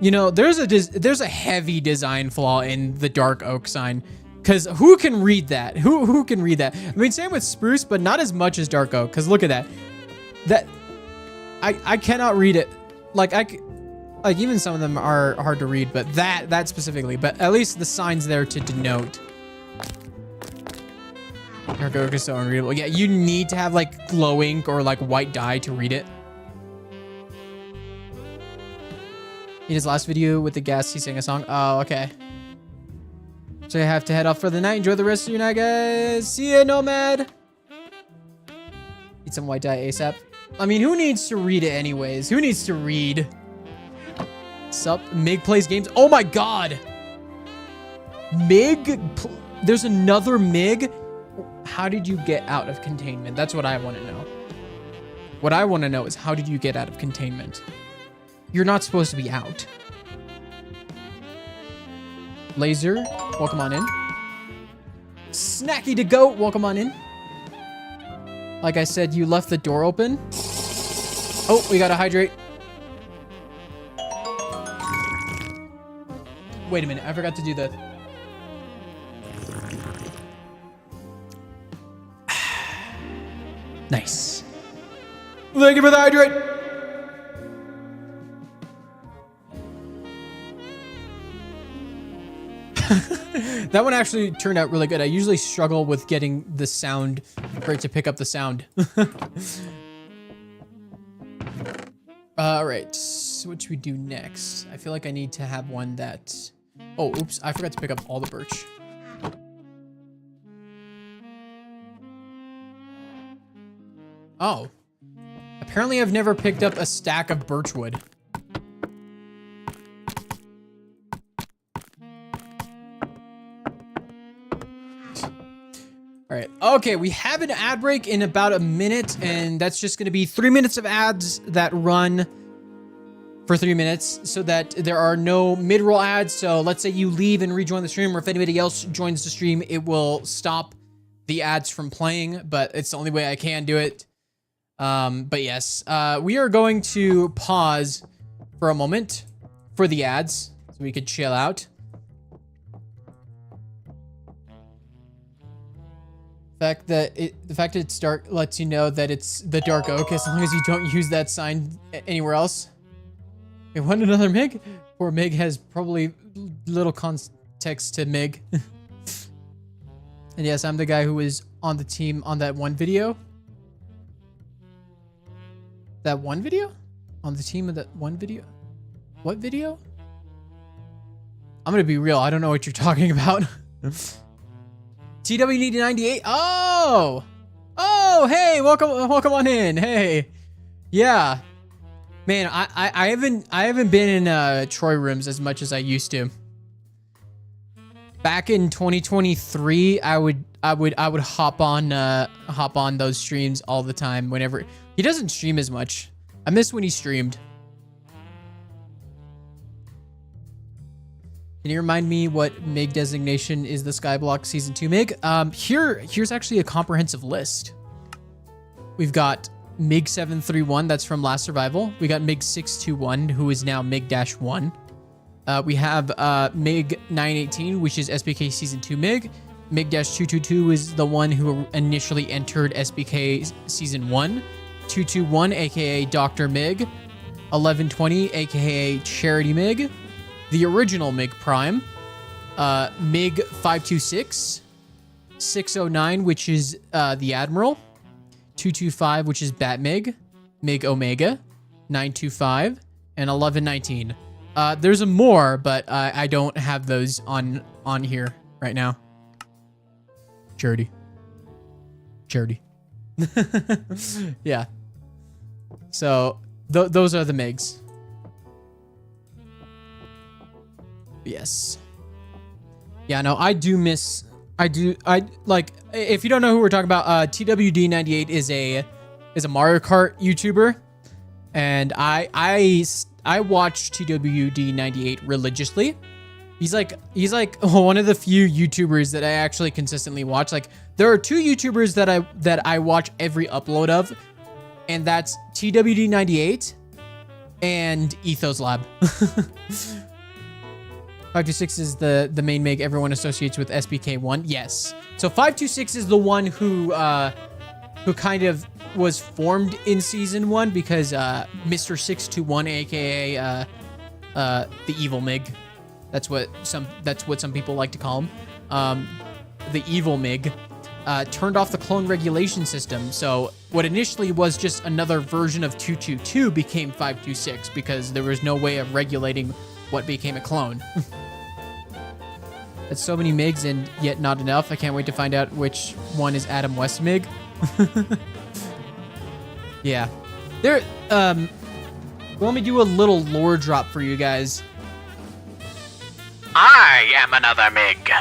You know, there's a heavy design flaw in the dark oak sign, because who can read that? Who can read that? I mean, same with spruce, but not as much as dark oak. Because look at that. I cannot read it. Like even some of them are hard to read, but that specifically. But at least the sign's there to denote. Dark oak is so unreadable. Yeah, you need to have like glow ink or like white dye to read it. In his last video with the guests, he sang a song. Oh, okay. So I have to head off for the night. Enjoy the rest of your night, guys. See ya, Nomad. Need some white dye ASAP. I mean, who needs to read it anyways? Who needs to read? Sup? Mig plays games. Oh my god. Mig? There's another Mig? How did you get out of containment? That's what I want to know. What I want to know is how did you get out of containment? You're not supposed to be out. Laser, welcome on in. Snacky to Goat, welcome on in. Like I said, you left the door open. Oh, we gotta hydrate. Wait a minute, I forgot to do the... Nice. Thank you for the hydrate. That one actually turned out really good. I usually struggle with getting the sound for it to pick up the sound. All right, so what should we do next? I feel like I need to have one that... Oh, oops, I forgot to pick up all the birch. Oh. Apparently I've never picked up a stack of birchwood. All right. Okay, we have an ad break in about a minute, and that's just going to be 3 minutes of ads that run for 3 minutes so that there are no mid-roll ads. So let's say you leave and rejoin the stream, or if anybody else joins the stream, it will stop the ads from playing, but it's the only way I can do it. But yes, we are going to pause for a moment for the ads so we could chill out. The fact that it's dark lets you know that it's the dark oak as long as you don't use that sign anywhere else. We want another MIG? Poor MIG has probably little context to MIG. And yes, I'm the guy who was on the team on that one video. That one video? On the team of that one video? What video? I'm gonna be real, I don't know what you're talking about. TWD98. Oh! Oh, hey, welcome on in. Hey. Yeah. Man, I haven't been in Troy rooms as much as I used to. Back in 2023, I would hop on those streams all the time whenever he doesn't stream as much. I miss when he streamed. Can you remind me what MIG designation is the Skyblock Season 2 MIG? Here's actually a comprehensive list. We've got MiG 731, that's from Last Survival. We got MiG 621, who is now MiG-1. We have MiG 918, which is SBK Season 2 MiG. MiG-222 is the one who initially entered SBK Season 1. 221, aka Dr. MiG. 1120, aka Charity MiG. The original MiG Prime. MiG 526. 609, which is the Admiral. 225, which is Bat MiG. MiG Omega. 925. And 1119. There's a more, but I don't have those on here right now. Charity. Yeah. So those are the MiGs. Yes. Yeah, no, I like, if you don't know who we're talking about, TWD98 is a Mario Kart YouTuber. And I watch TWD98 religiously. He's like one of the few YouTubers that I actually consistently watch. Like, there are two YouTubers that I watch every upload of, and that's TWD98 and Ethos Lab. 526 is the main MiG everyone associates with SBK1. Yes. So 526 is the one who kind of was formed in Season 1 because Mr. 621, aka the evil MiG. That's what some people like to call him. The evil MiG turned off the clone regulation system. So what initially was just another version of 222 became 526 because there was no way of regulating what became a clone. That's so many MiGs and yet not enough. I can't wait to find out which one is Adam West MiG. Yeah. There, let me do a little lore drop for you guys. I am another MiG.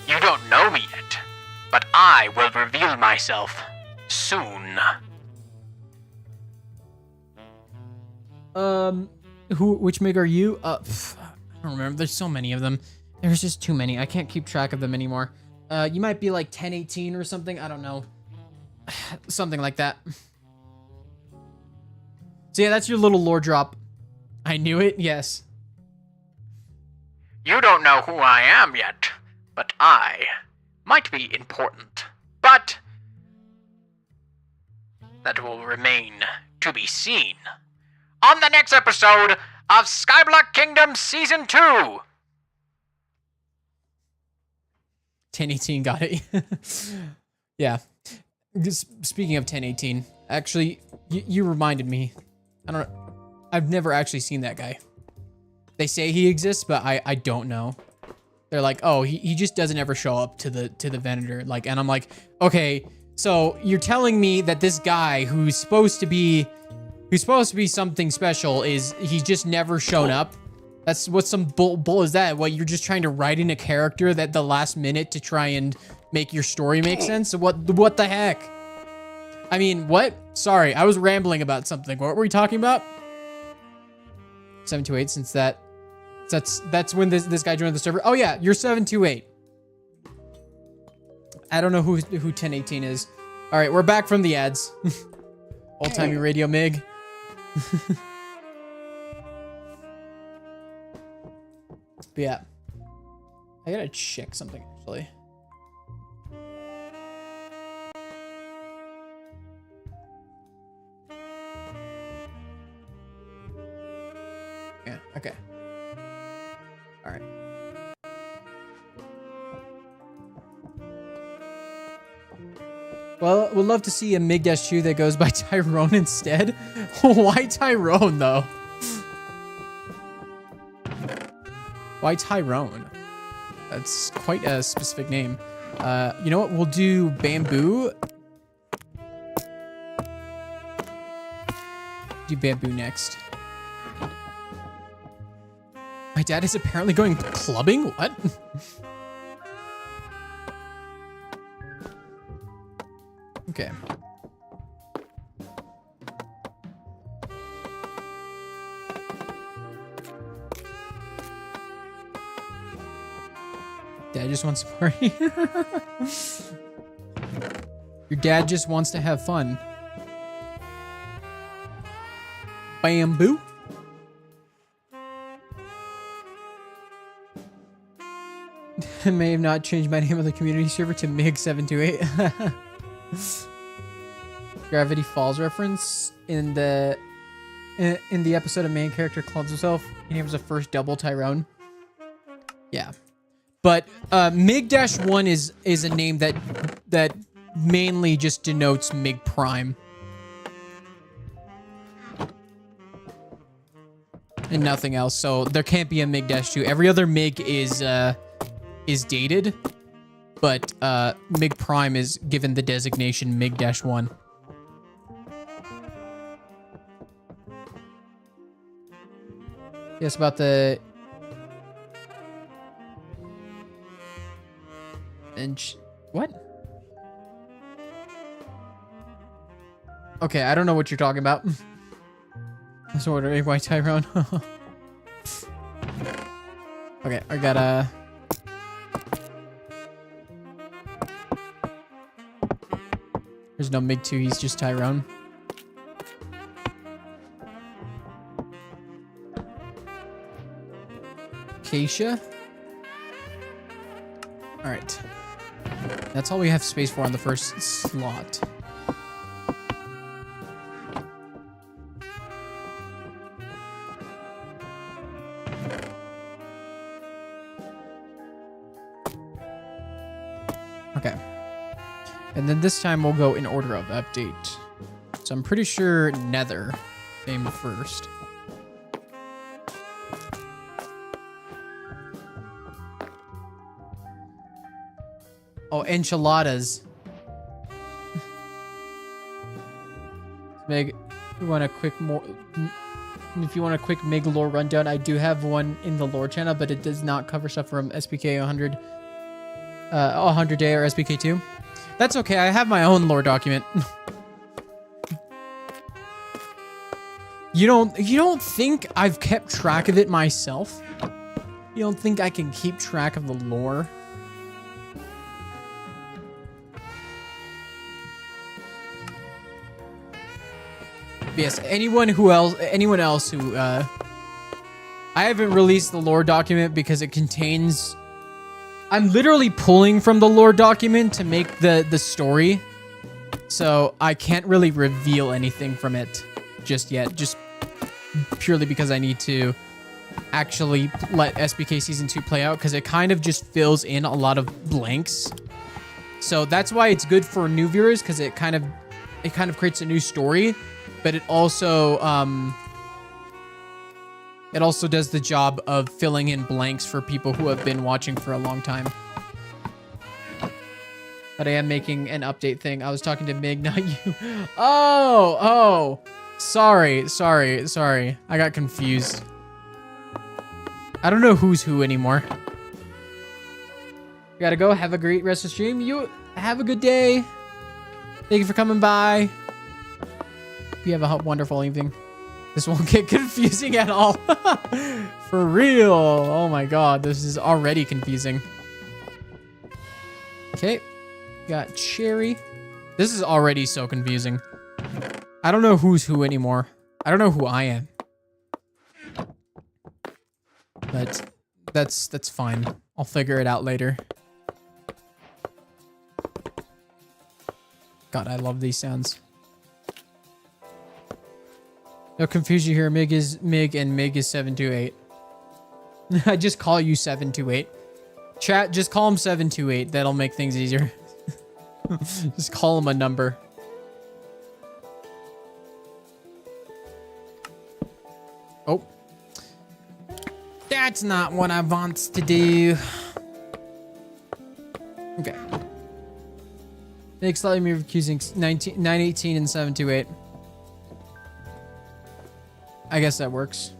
You don't know me yet, but I will reveal myself soon. Which MiG are you? I don't remember. There's so many of them. There's just too many. I can't keep track of them anymore. You might be like 1018 or something. I don't know. Something like that. So yeah, that's your little lore drop. I knew it, yes. You don't know who I am yet, but I might be important. But that will remain to be seen on the next episode of Skyblock Kingdom Season 2. 1018 got it. Yeah. Speaking of 1018, actually, you reminded me. I've never actually seen that guy. They say he exists, but I don't know. They're like, oh, he just doesn't ever show up to the vendor. Like, and I'm like, okay, so you're telling me that this guy who's supposed to be something special he's just never shown up? That's what some bull is that? What, you're just trying to write in a character that the last minute to try and make your story make sense? What the heck? I mean, what? Sorry, I was rambling about something. What were we talking about? 728, since that's when this guy joined the server. Oh yeah, you're 728. I don't know who 1018 is. All right, we're back from the ads. Old-timey radio mig. But yeah. I gotta check something, actually. Yeah, okay. Alright. Well, we'll love to see a MiG-2 that goes by Tyrone instead. Why Tyrone, though? Why Tyrone? That's quite a specific name. You know what? We'll do Bamboo. Do Bamboo next. My dad is apparently going clubbing? What? Okay. Dad just wants to party. Your dad just wants to have fun. Bamboo. I may have not changed my name of the community server to MiG728. Gravity Falls reference in the episode, a main character clones himself. He names the first double Tyrone. Yeah, but MiG-1 is a name that mainly just denotes MiG Prime and nothing else. So there can't be a MiG-2. Every other MiG is dated, but MiG Prime is given the designation MiG-1. Yes, about the... What? Okay, I don't know what you're talking about. I was wondering why Tyrone. Okay, I gotta... There's no MiG-2, he's just Tyrone. Acacia? Alright. That's all we have space for on the first slot. Okay. And then this time we'll go in order of update. So I'm pretty sure Nether came first. Oh, enchiladas. Meg, if you want a quick MiG lore rundown, I do have one in the lore channel, but it does not cover stuff from SPK 100, 100 day or SPK 2. That's okay. I have my own lore document. You don't think I've kept track of it myself? You don't think I can keep track of the lore? Yes, anyone else who I haven't released the lore document because it contains... I'm literally pulling from the lore document to make the story. So I can't really reveal anything from it just yet. Just purely because I need to actually let SBK Season 2 play out, because it kind of just fills in a lot of blanks. So that's why it's good for new viewers, because it kind of creates a new story. But it also does the job of filling in blanks for people who have been watching for a long time. But I am making an update thing. I was talking to Mig, not you. Oh, sorry. I got confused. I don't know who's who anymore. Gotta go. Have a great rest of the stream. You have a good day. Thank you for coming by. You have a wonderful evening. This won't get confusing at all. For real. Oh my god, this is already confusing. Okay. Got Cherry. This is already so confusing. I don't know who's who anymore. I don't know who I am. But that's fine. I'll figure it out later. God, I love these sounds. No confusion here. MIG is MIG and MIG is 728. I just call you 728. Chat, just call him 728. That'll make things easier. Just call him a number. Oh. That's not what I want to do. Okay. Make slightly more accusing 918 and 728. I guess that works.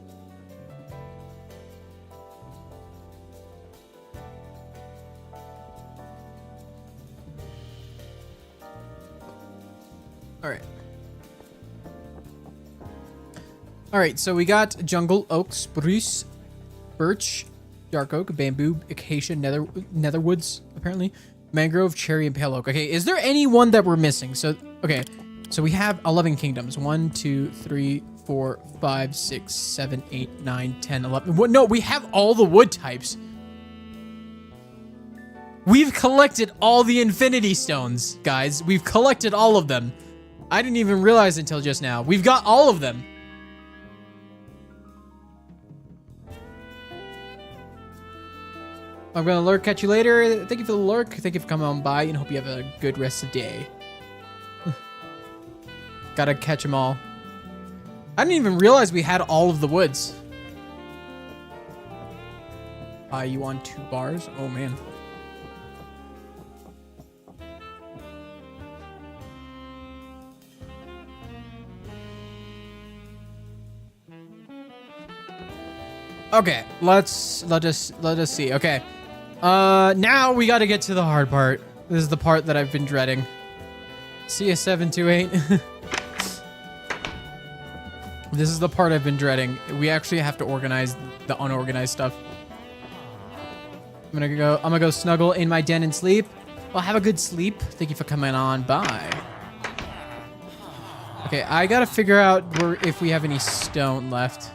All right, so we got jungle oak, spruce, birch, dark oak, bamboo, acacia, netherwoods, apparently, mangrove, cherry, and pale oak. Okay, is there any one that we're missing? So, okay, so we have 11 kingdoms. 1, 2, 3, 4, 5, 6, 7, 8, 9, 10, 11. What? No, we have all the wood types. We've collected all the infinity stones, guys. We've collected all of them. I didn't even realize until just now. We've got all of them. I'm gonna lurk, catch you later. Thank you for the lurk. Thank you for coming on by and hope you have a good rest of the day. Gotta catch them all. I didn't even realize we had all of the woods. You on 2 bars? Oh man. Okay, let us see. Okay. Now we got to get to the hard part. This is the part that I've been dreading. CS728. This is the part I've been dreading. We actually have to organize the unorganized stuff. I'm gonna go snuggle in my den and sleep. Well, have a good sleep. Thank you for coming on by. Okay, I gotta figure out if we have any stone left.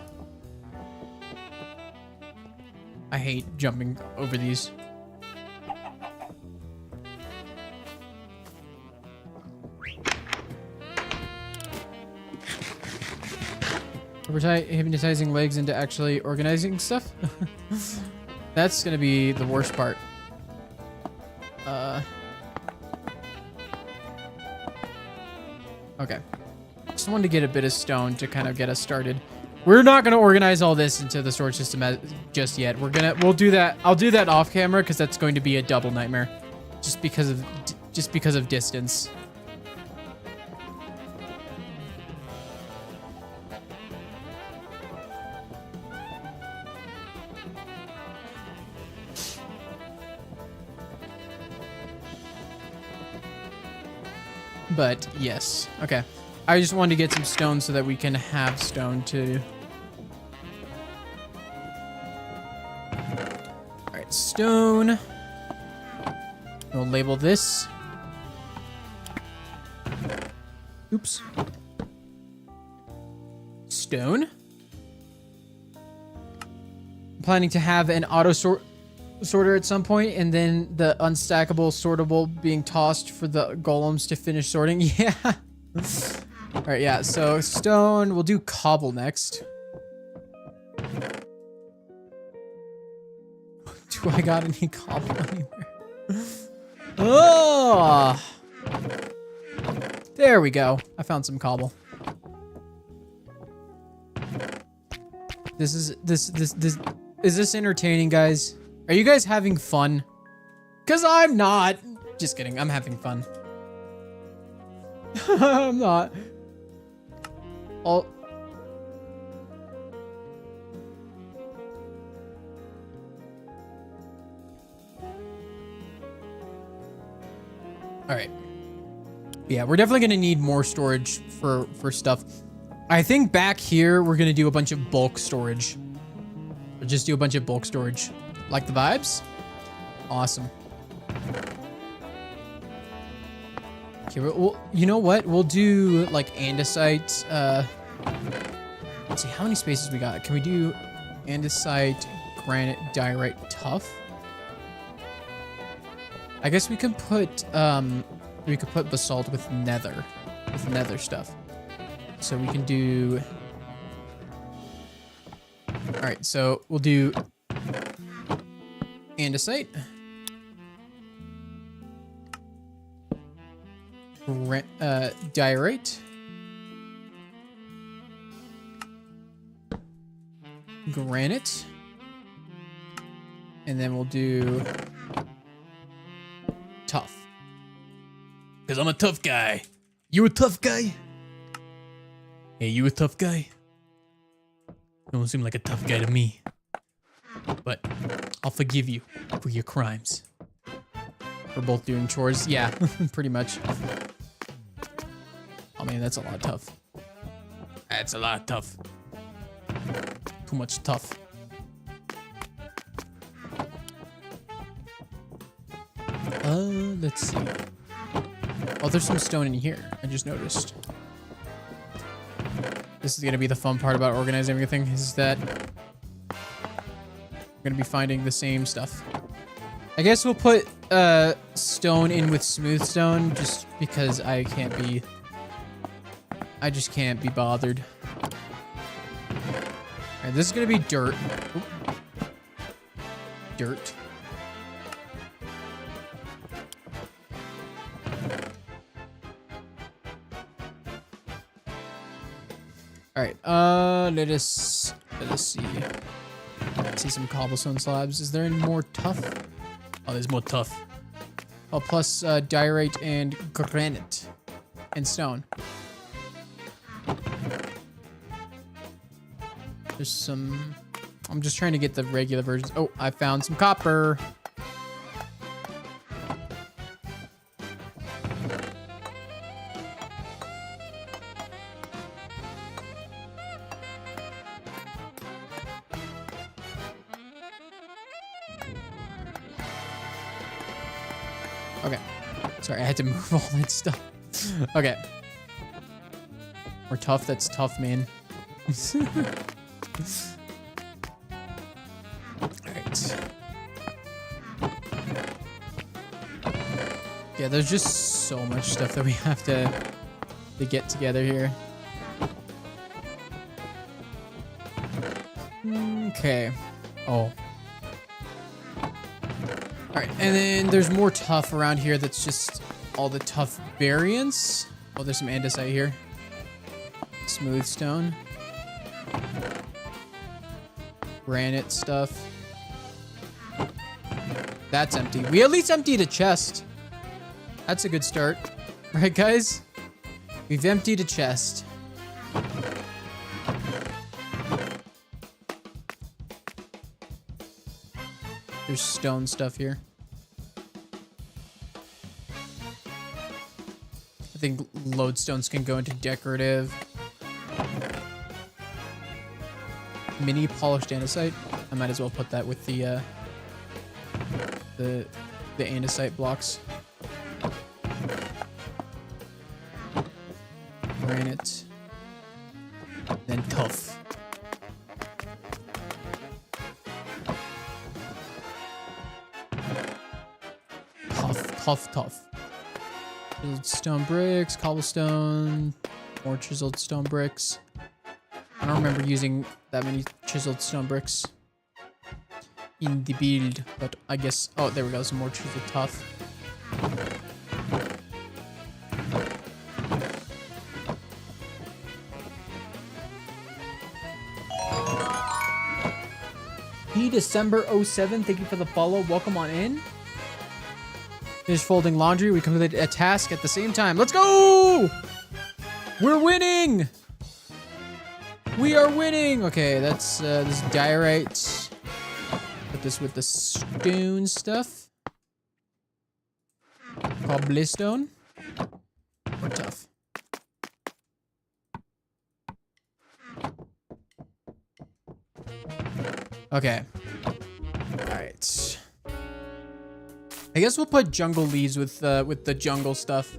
I hate jumping over these. Hypnotizing legs into actually organizing stuff. That's gonna be the worst part. Okay. Just wanted to get a bit of stone to kind of get us started. We're not gonna organize all this into the storage system just yet. We'll do that. I'll do that off camera because that's going to be a double nightmare, just because of distance. But yes, okay. I just wanted to get some stone so that we can have stone to... Alright, stone. We'll label this. Oops. Stone. I'm planning to have an auto sorter at some point, and then the unstackable sortable being tossed for the golems to finish sorting. Yeah. All right, yeah, so stone, we'll do cobble next. Do I got any cobble anywhere? Oh! There we go. I found some cobble. Is this entertaining, guys? Are you guys having fun? 'Cause I'm not. Just kidding, I'm having fun. I'm not. All right. Yeah, we're definitely gonna need more storage for stuff. I think back here we're gonna do a bunch of bulk storage. Or just do a bunch of bulk storage. Like the vibes? Awesome. Okay, well, you know what? We'll do like andesite. Let's see how many spaces we got. Can we do andesite, granite, diorite, tough? I guess we can put basalt with nether stuff. So we can do. All right, so we'll do andesite, diorite, granite, and then we'll do tough. Because I'm a tough guy. You a tough guy? Hey, you a tough guy? You don't seem like a tough guy to me. But I'll forgive you for your crimes. We're both doing chores. Yeah, pretty much. Oh man, that's a lot of tough. That's a lot of tough. Too much tough. Let's see. Oh, there's some stone in here. I just noticed. This is gonna be the fun part about organizing everything, is that we're gonna be finding the same stuff. I guess we'll put stone in with smooth stone just because I just can't be bothered. Alright, this is gonna be dirt. Oop. Dirt. Alright, let us see. See some cobblestone slabs. Is there any more tough? Oh, there's more tough. Oh, plus diorite and granite and stone. There's some. I'm just trying to get the regular versions. Oh, I found some copper. Okay. Sorry, I had to move all that stuff. Okay. We're tough. That's tough, man. Alright. Yeah, there's just so much stuff that we have to get together here. Okay. Oh. Alright, and then there's more tough around here that's just all the tough variants. Oh, there's some andesite here. Smooth stone. Granite stuff. That's empty. We at least emptied a chest. That's a good start. Right, guys? We've emptied a chest. There's stone stuff here. I think lodestones can go into decorative. Mini polished andesite. I might as well put that with the andesite blocks. Granite. Then tough. Tough. Chiseled stone bricks, cobblestone, more chiseled stone bricks. I don't remember using that many chiseled stone bricks in the build, but I guess... Oh, there we go. Some more chiseled tough. December 07, thank you for the follow. Welcome on in. Finished folding laundry. We completed a task at the same time. Let's go! We're winning! We are winning! Okay, that's this diorite. Put this with the stone stuff. Cobblestone. We're tough. Okay. Alright. I guess we'll put jungle leaves with the jungle stuff.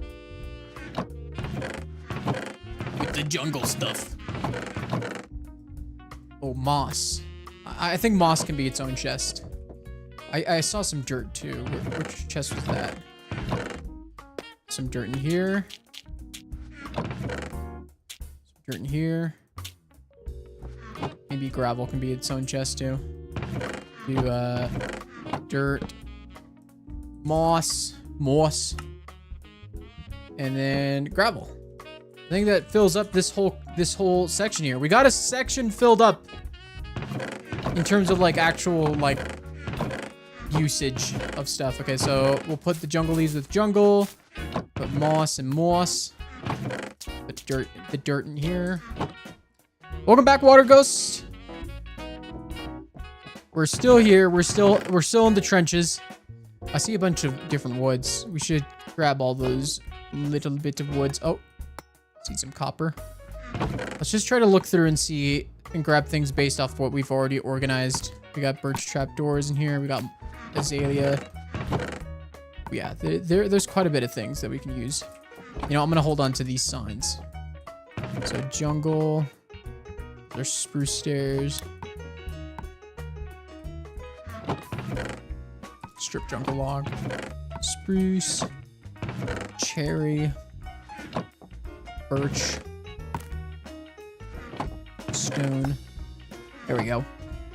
jungle stuff. Oh, moss. I think moss can be its own chest. I saw some dirt too. Which chest was that? Some dirt in here. Some dirt in here. Maybe gravel can be its own chest too. Do dirt, moss, and then gravel. I think that fills up this whole section here. We got a section filled up in terms of like actual like usage of stuff. Okay, so we'll put the jungle leaves with jungle, put moss and moss, put the dirt in here. Welcome back, Water Ghost. We're still here. We're still in the trenches. I see a bunch of different woods. We should grab all those little bit of woods. Oh, see some copper. Let's just try to look through and see and grab things based off what we've already organized. We got birch trap doors in here. We got azalea. Yeah, there's quite a bit of things that we can use. You know, I'm gonna hold on to these signs. So jungle. There's spruce stairs. Strip jungle log. Spruce. Cherry. Birch. Stone. There we go.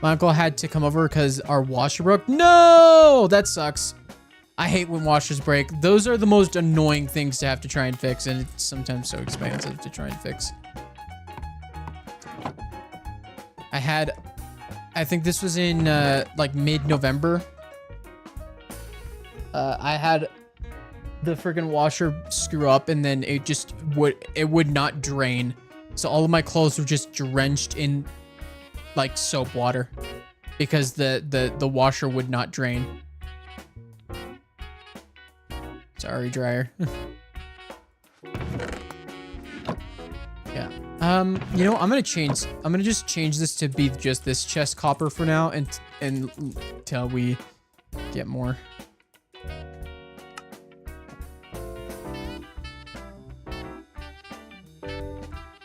My uncle had to come over because our washer broke. No! That sucks. I hate when washers break. Those are the most annoying things to have to try and fix, and it's sometimes so expensive to try and fix. I think this was in like mid-November. I had the freaking washer screw up, and then it would not drain. So all of my clothes were just drenched in like soap water because the washer would not drain. Sorry, dryer. Yeah. You know, I'm gonna just change this to be just this chest copper for now until we get more.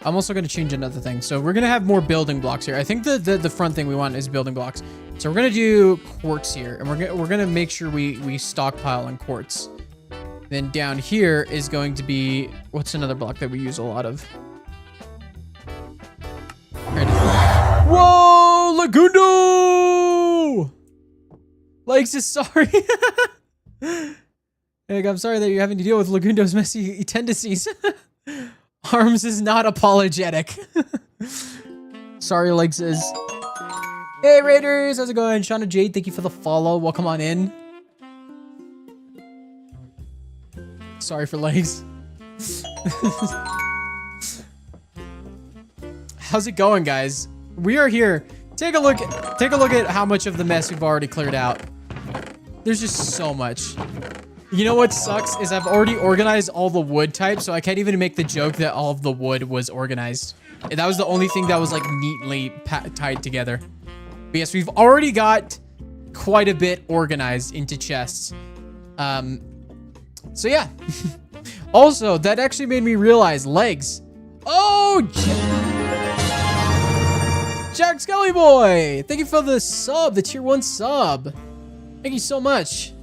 I'm also gonna change another thing. So we're gonna have more building blocks here. I think the front thing we want is building blocks. So we're gonna do quartz here, and we're gonna make sure we stockpile on quartz. Then down here is going to be, what's another block that we use a lot of? Whoa, Legundo! Legs is sorry. Like, I'm sorry that you're having to deal with Legundo's messy tendencies. Arms is not apologetic. Sorry, Legs is. Hey, Raiders, how's it going? Shauna Jade, thank you for the follow. Welcome on in. Sorry for Legs. How's it going, guys? We are here. Take a look at how much of the mess we've already cleared out. There's just so much. You know what sucks is I've already organized all the wood types, so I can't even make the joke that all of the wood was organized. That was the only thing that was like neatly tied together. But yes, we've already got quite a bit organized into chests. So yeah. Also, that actually made me realize Legs. Oh, Jack Scully Boy! Thank you for the sub, the tier 1 sub. Thank you so much.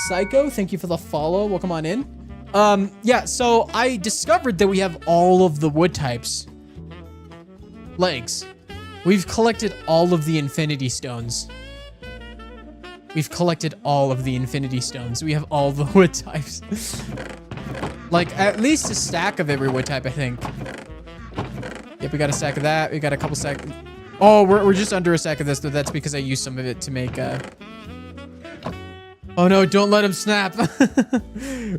Psycho, thank you for the follow. Welcome on in. Yeah, so I discovered that we have all of the wood types. Legs. We've collected all of the infinity stones. We've collected all of the infinity stones. We have all the wood types. Like, at least a stack of every wood type, I think. Yep, we got a stack of that. We got a couple stack. Oh, we're just under a stack of this, though. That's because I used some of it to make, Oh no, don't let him snap.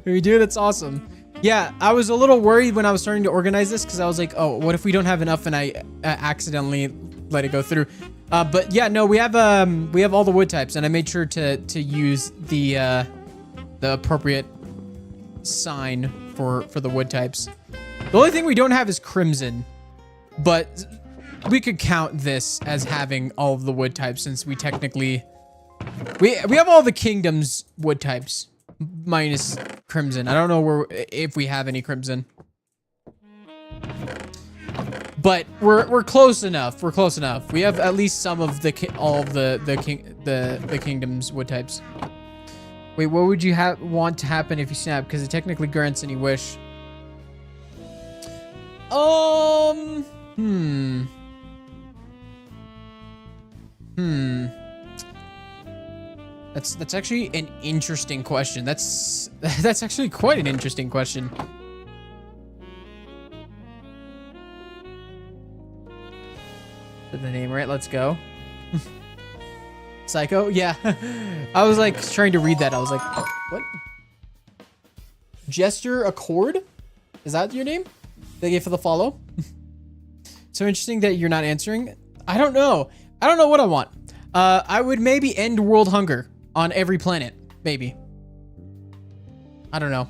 We do, that's awesome. Yeah, I was a little worried when I was starting to organize this because I was like, oh, what if we don't have enough and I accidentally let it go through? But yeah, no, we have all the wood types, and I made sure to use the appropriate sign for the wood types. The only thing we don't have is crimson, but we could count this as having all of the wood types since we technically we have all the kingdom's wood types. minus crimson. I don't know if we have any crimson. But we're close enough. We're close enough. We have at least some of all of the kingdom's wood types. Wait, what would you want to happen if you snap? Because it technically grants any wish. That's actually an interesting question. That's actually quite an interesting question. Put the name right. Let's go. Psycho? Yeah. I was like trying to read that. I was like, oh, what? Gesture Accord? Is that your name? Thank you for the follow. So interesting that you're not answering. I don't know. I don't know what I want. I would maybe end world hunger on every planet. Maybe. I don't know.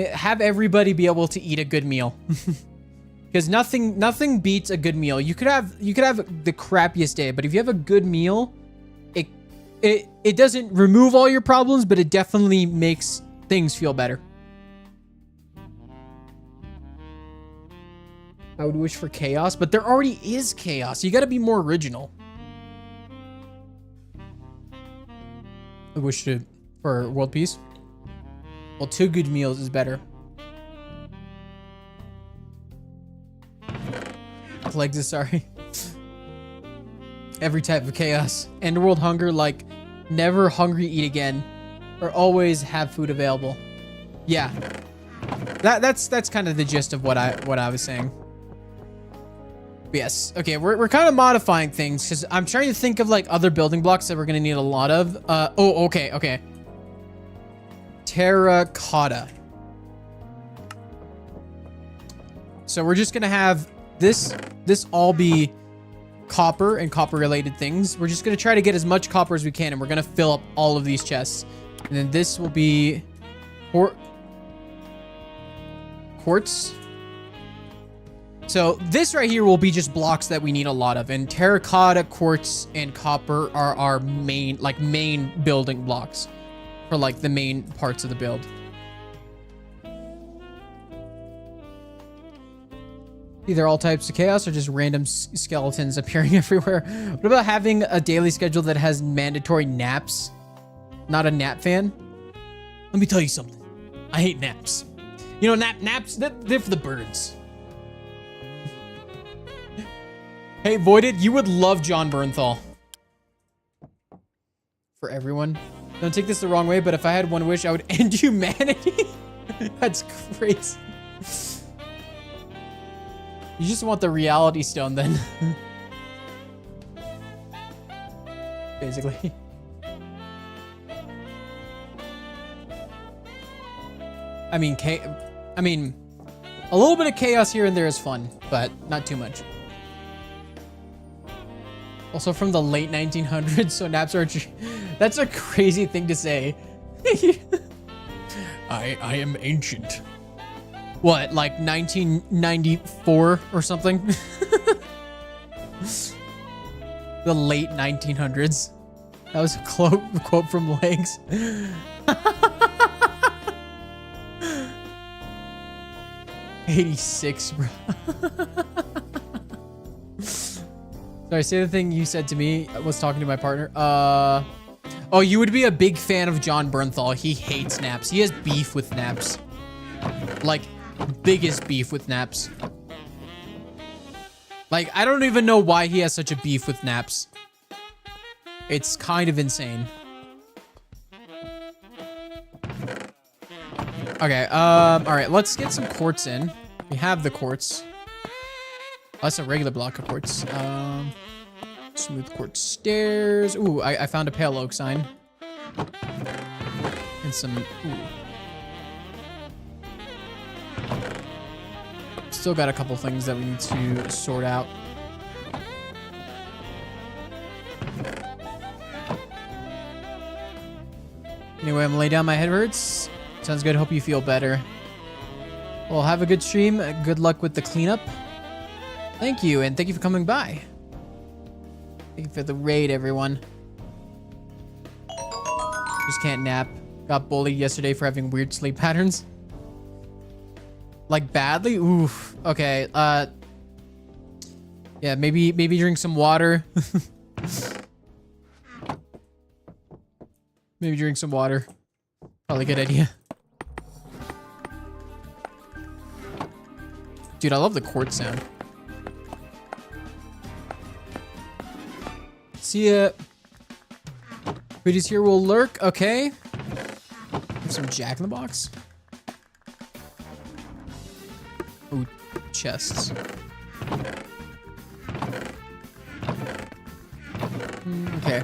Have everybody be able to eat a good meal. Because nothing beats a good meal. You could have the crappiest day, but if you have a good meal, it doesn't remove all your problems, but it definitely makes things feel better. I would wish for chaos, but there already is chaos. You got to be more original. I wish for world peace. Well, 2 good meals is better. Legs is sorry. Every type of chaos. End world hunger, like never hungry eat again, or always have food available. Yeah, that's kind of the gist of what I was saying. But yes, okay, we're kind of modifying things because I'm trying to think of like other building blocks that we're gonna need a lot of. Oh, okay. Terracotta. So we're just gonna have this all be copper and copper related things. We're just going to try to get as much copper as we can, and we're going to fill up all of these chests. And then this will be quartz. So this right here will be just blocks that we need a lot of, and terracotta, quartz, and copper are our main building blocks for like the main parts of the build. Either all types of chaos or just random skeletons appearing everywhere. What about having a daily schedule that has mandatory naps? Not a nap fan? Let me tell you something. I hate naps. You know, naps, they're for the birds. Hey, Voided, you would love John Bernthal. For everyone. Don't take this the wrong way, but if I had one wish, I would end humanity. That's crazy. You just want the reality stone then. Basically. I mean, a little bit of chaos here and there is fun, but not too much. Also from the late 1900s, so naps are... That's a crazy thing to say. I am ancient. What, like 1994 or something? The late 1900s. That was a quote from Legs. 86, bro. Sorry, say the thing you said to me. I was talking to my partner. Oh, you would be a big fan of John Bernthal. He hates naps. He has beef with naps. Like, biggest beef with naps. Like, I don't even know why he has such a beef with naps. It's kind of insane. Okay, all right, let's get some quartz in. We have the quartz. Oh, that's a regular block of quartz. Smooth quartz stairs. Ooh, I found a pale oak sign. And some, ooh. Still got a couple things that we need to sort out. Anyway, I'm gonna lay down. My head hurts. Sounds good. Hope you feel better. Well, have a good stream. Good luck with the cleanup. Thank you, and thank you for coming by. Thank you for the raid, everyone. Just can't nap. Got bullied yesterday for having weird sleep patterns. Like badly? Oof. Okay. Yeah, maybe drink some water. Maybe drink some water. Probably a good idea. Dude, I love the quartz sound. See ya. Who's here will lurk. Okay. Some Jack in the Box. Ooh, chests. Okay.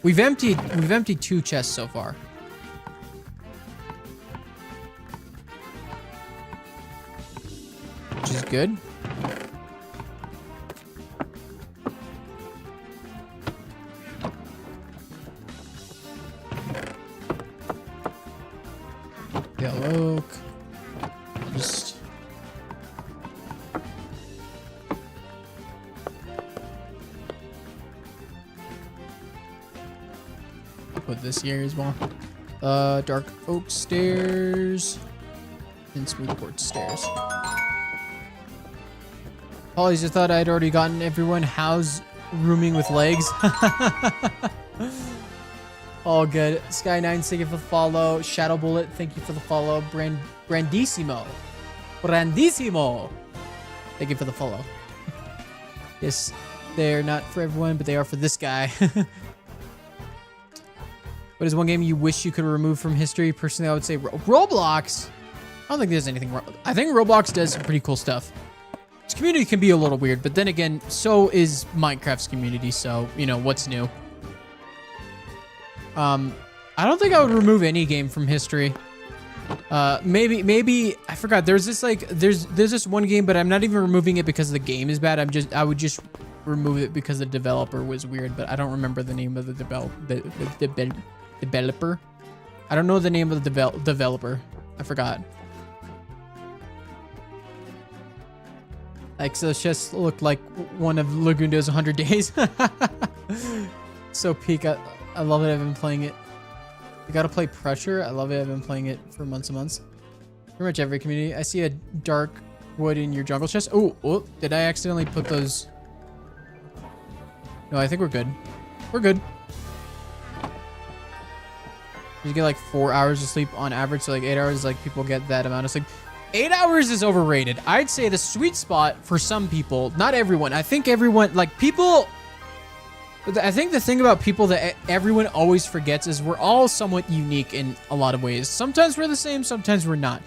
We've emptied 2 chests so far. Which is good. Yellow oak. Just put this here as well. Dark oak stairs and smooth quartz stairs. Apologies, I thought I'd already gotten everyone. How's rooming with legs? All good. Sky9, thank you for the follow. Shadow Bullet, thank you for the follow. Brandissimo. Thank you for the follow. Yes, they're not for everyone, but they are for this guy. What is one game you wish you could remove from history? Personally, I would say Roblox. I don't think there's anything wrong. I think Roblox does some pretty cool stuff. Its community can be a little weird, but then again, so is Minecraft's community, so, you know, what's new? I don't think I would remove any game from history. Maybe I forgot. There's this like there's this one game, but I'm not even removing it because the game is bad. I would just remove it because the developer was weird, but I don't remember the name of the developer. I don't know the name of the developer. I forgot. Like, so this just looked like one of Legundo's 100 days. So peak. I love it. I've been playing it. You gotta play Pressure. I love it. I've been playing it for months and months. Pretty much every community. I see a dark wood in your jungle chest. Oh, did I accidentally put those? No, I think we're good. We're good. You get like 4 hours of sleep on average. So like 8 hours, like people get that amount of sleep. 8 hours is overrated. I'd say the sweet spot for some people, not everyone. I think everyone, like people, I think the thing about people that everyone always forgets is we're all somewhat unique in a lot of ways. Sometimes we're the same, sometimes we're not.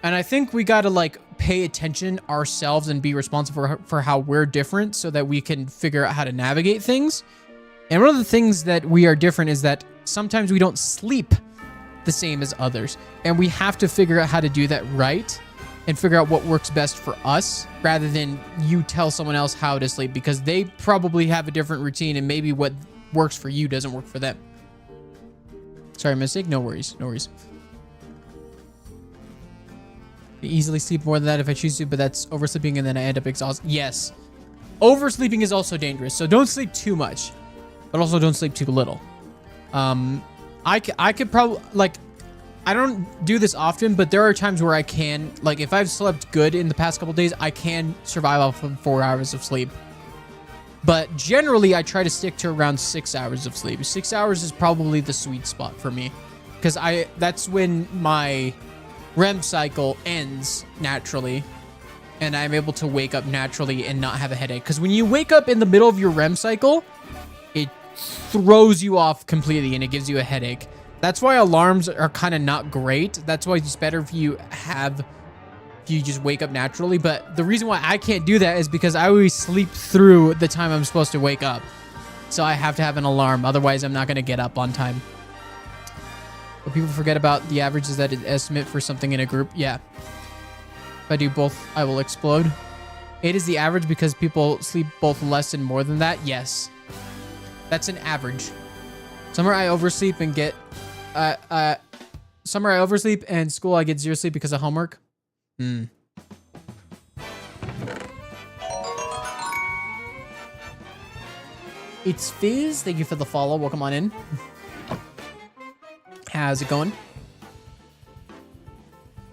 And I think we got to like pay attention ourselves and be responsible for how we're different so that we can figure out how to navigate things. And one of the things that we are different is that sometimes we don't sleep the same as others. And we have to figure out how to do that right and figure out what works best for us rather than you tell someone else how to sleep, because they probably have a different routine and maybe what works for you doesn't work for them. Sorry, mistake. No worries. No worries. I easily sleep more than that if I choose to, but that's oversleeping and then I end up exhausted. Yes. Oversleeping is also dangerous. So don't sleep too much, but also don't sleep too little. I could probably, like, I don't do this often, but there are times where I can, like, if I've slept good in the past couple days, I can survive off of 4 hours of sleep. But generally, I try to stick to around 6 hours of sleep. 6 hours is probably the sweet spot for me, because that's when my REM cycle ends naturally, and I'm able to wake up naturally and not have a headache. Because when you wake up in the middle of your REM cycle, it throws you off completely and it gives you a headache. That's why alarms are kind of not great. That's why it's better if you just wake up naturally. But the reason why I can't do that is because I always sleep through the time I'm supposed to wake up. So I have to have an alarm. Otherwise, I'm not going to get up on time. What people forget about the average is that an estimate for something in a group. Yeah. If I do both, I will explode. 8 is the average because people sleep both less and more than that. Yes. That's an average. Summer I oversleep and get summer I oversleep, and school I get 0 sleep because of homework. It's Fizz. Thank you for the follow. Welcome on in. How's it going?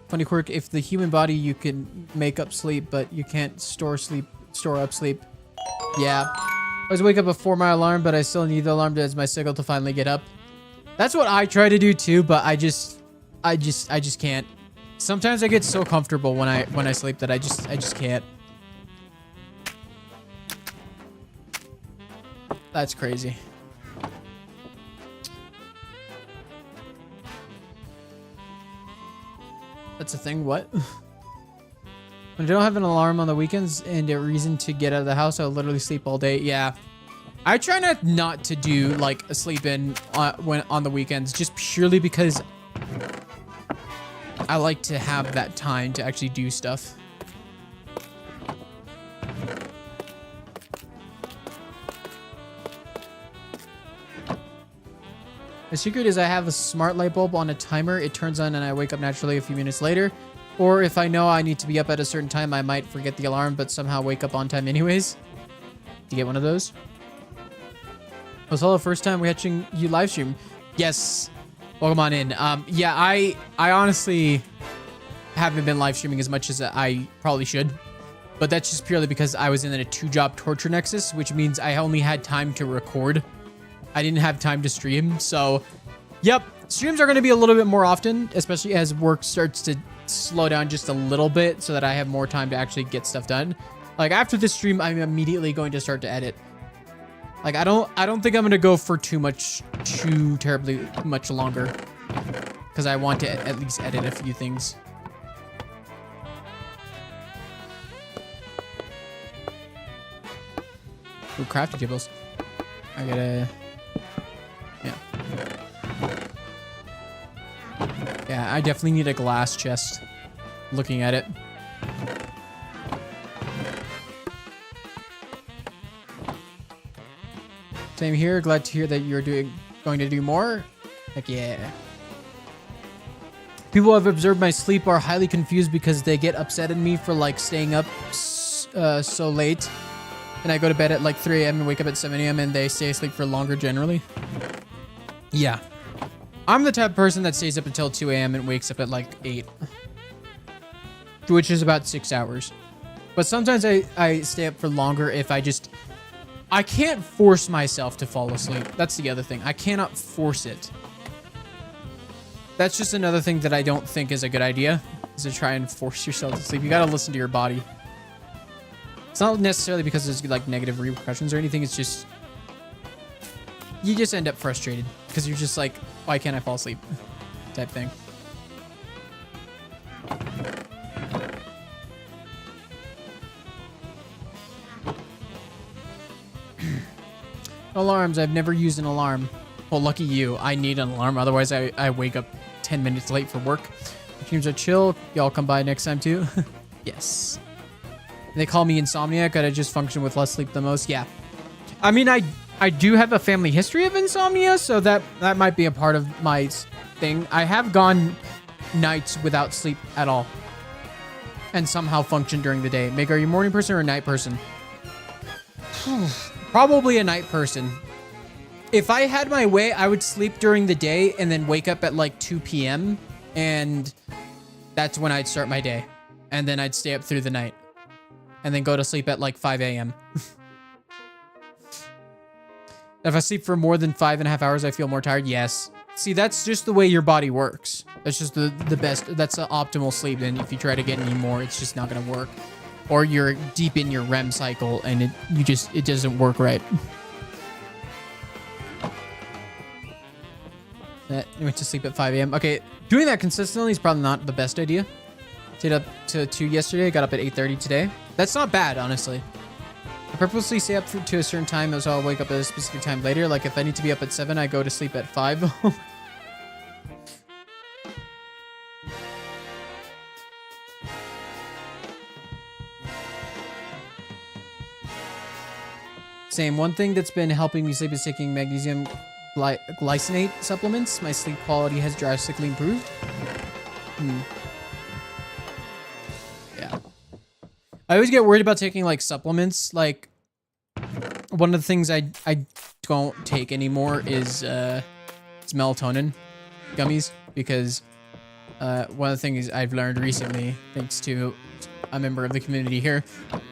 Funny quirk, if the human body, you can make up sleep, but you can't store up sleep. Yeah. I always wake up before my alarm, but I still need the alarm as my signal to finally get up. That's what I try to do too, but I just can't. Sometimes I get so comfortable when I sleep that I just can't. That's crazy. That's a thing, what? When I don't have an alarm on the weekends and a reason to get out of the house, I'll literally sleep all day. Yeah. I try not to do like a sleep in when on the weekends, just purely because I like to have that time to actually do stuff. The secret is I have a smart light bulb on a timer. It turns on and I wake up naturally a few minutes later. Or if I know I need to be up at a certain time, I might forget the alarm, but somehow wake up on time anyways. Do you get one of those? Was all the first time watching you live stream? Yes. Welcome on in. Yeah, I honestly haven't been live streaming as much as I probably should. But that's just purely because I was in a 2-job torture nexus, which means I only had time to record. I didn't have time to stream. So, yep. Streams are going to be a little bit more often, especially as work starts to slow down just a little bit so that I have more time to actually get stuff done. Like after this stream, I'm immediately going to start to edit. Like I don't think I'm going to go for too terribly much longer because I want to at least edit a few things. Ooh, crafty tables. I gotta... Yeah. Yeah, I definitely need a glass chest. Looking at it. Same here. Glad to hear that you're going to do more. Heck yeah. People who have observed my sleep are highly confused because they get upset at me for like staying up so late. And I go to bed at like 3 a.m. and wake up at 7 a.m. and they stay asleep for longer generally. Yeah. I'm the type of person that stays up until 2 a.m. and wakes up at like 8. Which is about 6 hours. But sometimes I stay up for longer if I can't force myself to fall asleep. That's the other thing. I cannot force it. That's just another thing that I don't think is a good idea. Is to try and force yourself to sleep. You gotta listen to your body. It's not necessarily because there's like negative repercussions or anything. It's just... You just end up frustrated. Because you're just like, why can't I fall asleep? Type thing. Alarms. I've never used an alarm. Well, lucky you. I need an alarm. Otherwise, I wake up 10 minutes late for work. Streams are chill. Y'all come by next time too. Yes. They call me insomniac. I just function with less sleep than most. Yeah. I mean, I do have a family history of insomnia, so that might be a part of my thing. I have gone nights without sleep at all. And somehow function during the day. Meg, are you a morning person or a night person? Probably a night person. If I had my way, I would sleep during the day and then wake up at like 2 p.m. And that's when I'd start my day. And then I'd stay up through the night. And then go to sleep at like 5 a.m. If I sleep for more than 5.5 hours, I feel more tired. Yes. See, that's just the way your body works. That's just the best. That's the optimal sleep. And if you try to get any more, it's just not going to work. Or you're deep in your REM cycle and it doesn't work right. I went to sleep at 5 a.m. Okay, doing that consistently is probably not the best idea. Stayed up to 2 yesterday. Got up at 8:30 today. That's not bad, honestly. I purposely stay up to a certain time, so I'll wake up at a specific time later. Like if I need to be up at 7, I go to sleep at 5. Same. One thing that's been helping me sleep is taking magnesium glycinate supplements. My sleep quality has drastically improved. Yeah. I always get worried about taking like supplements. Like one of the things I don't take anymore is it's melatonin. gummies because one of the things I've learned recently, thanks to a member of the community here,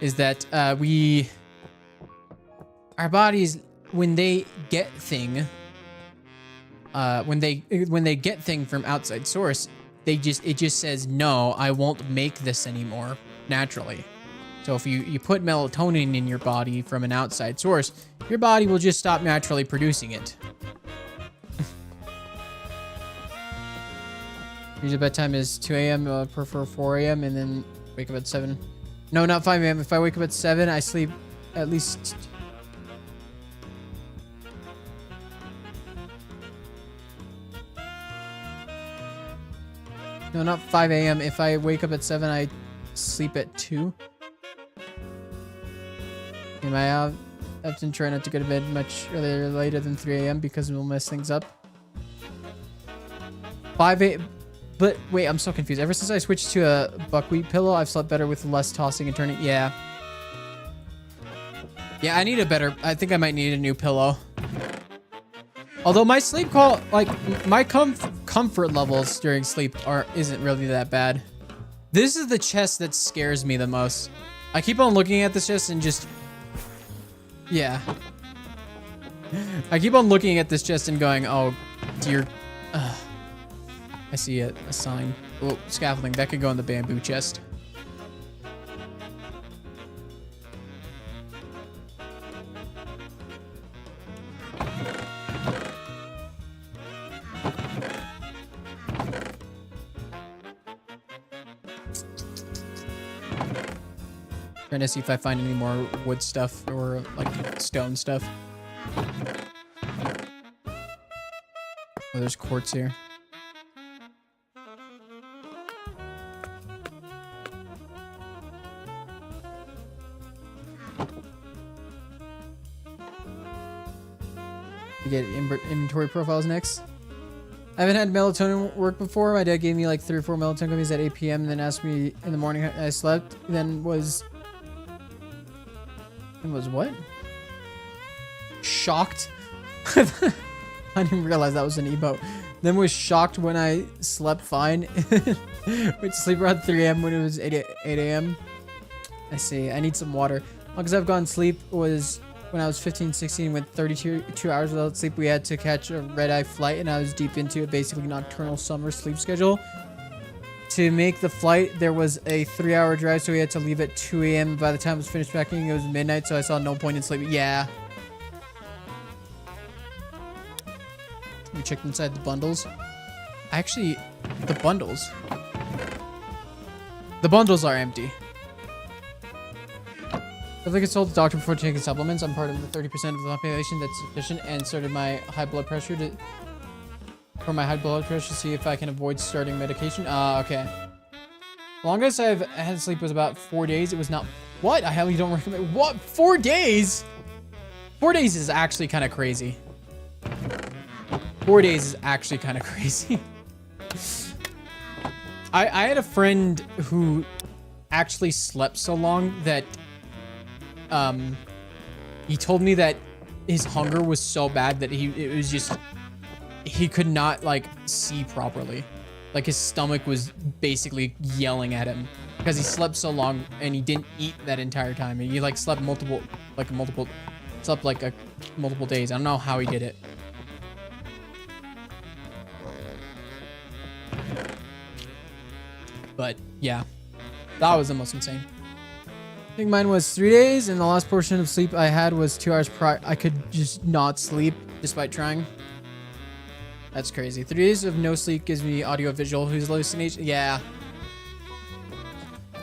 is that our bodies, when they get thing, when they get thing from outside source, it just says no, I won't make this anymore naturally. So if you put melatonin in your body from an outside source, your body will just stop naturally producing it. Usually bedtime is 2 a.m. Prefer 4 a.m. and then wake up at 7. No, not 5 a.m. If I wake up at 7, I sleep at least... No, not 5 a.m. If I wake up at 7, I sleep at 2. I often try not to go to bed much earlier or later than 3 a.m. because we'll mess things up. 5 a.m. But wait, I'm so confused. Ever since I switched to a buckwheat pillow, I've slept better with less tossing and turning. Yeah. Yeah, I need a better... I think I might need a new pillow. Although my sleep my comfort levels during sleep isn't really that bad. This is the chest that scares me the most. I keep on looking at this chest and just... Yeah. I keep on looking at this chest and going, oh, dear. I see a sign. Oh, scaffolding. That could go in the bamboo chest. Trying to see if I find any more wood stuff or like stone stuff. Oh, there's quartz here. We get inventory profiles next. I haven't had melatonin work before. My dad gave me like 3 or 4 melatonin gummies at 8 p.m. and then asked me in the morning how I slept. Then was what? Shocked. I didn't realize that was an emote. Then was shocked when I slept fine. Went to sleep around 3 a.m. when it was 8 a.m. I see. I need some water. Longest I've gone to sleep was when I was 15, 16, with 32 hours without sleep. We had to catch a red-eye flight, and I was deep into a basically nocturnal summer sleep schedule. To make the flight, there was a 3-hour drive, so we had to leave at 2 a.m. By the time I was finished packing, it was midnight, so I saw no point in sleeping. Yeah. We checked inside the bundles. Actually, the bundles are empty. If I get told the doctor before taking supplements, I'm part of the 30% of the population that's sufficient, and started my high blood pressure to see if I can avoid starting medication. Okay. Longest I've had sleep was about 4 days. It was not... What? I highly don't recommend... What? 4 days? 4 days is actually kind of crazy. 4 days is actually kind of crazy. I had a friend who actually slept so long that... he told me that his hunger was so bad that he could not like see properly. Like his stomach was basically yelling at him because he slept so long and he didn't eat that entire time. And he like slept multiple days. I don't know how he did it. But yeah, that was the most insane. I think mine was 3 days, and the last portion of sleep I had was 2 hours prior. I could just not sleep despite trying. That's crazy. 3 days of no sleep gives me audio-visual hallucination. Yeah.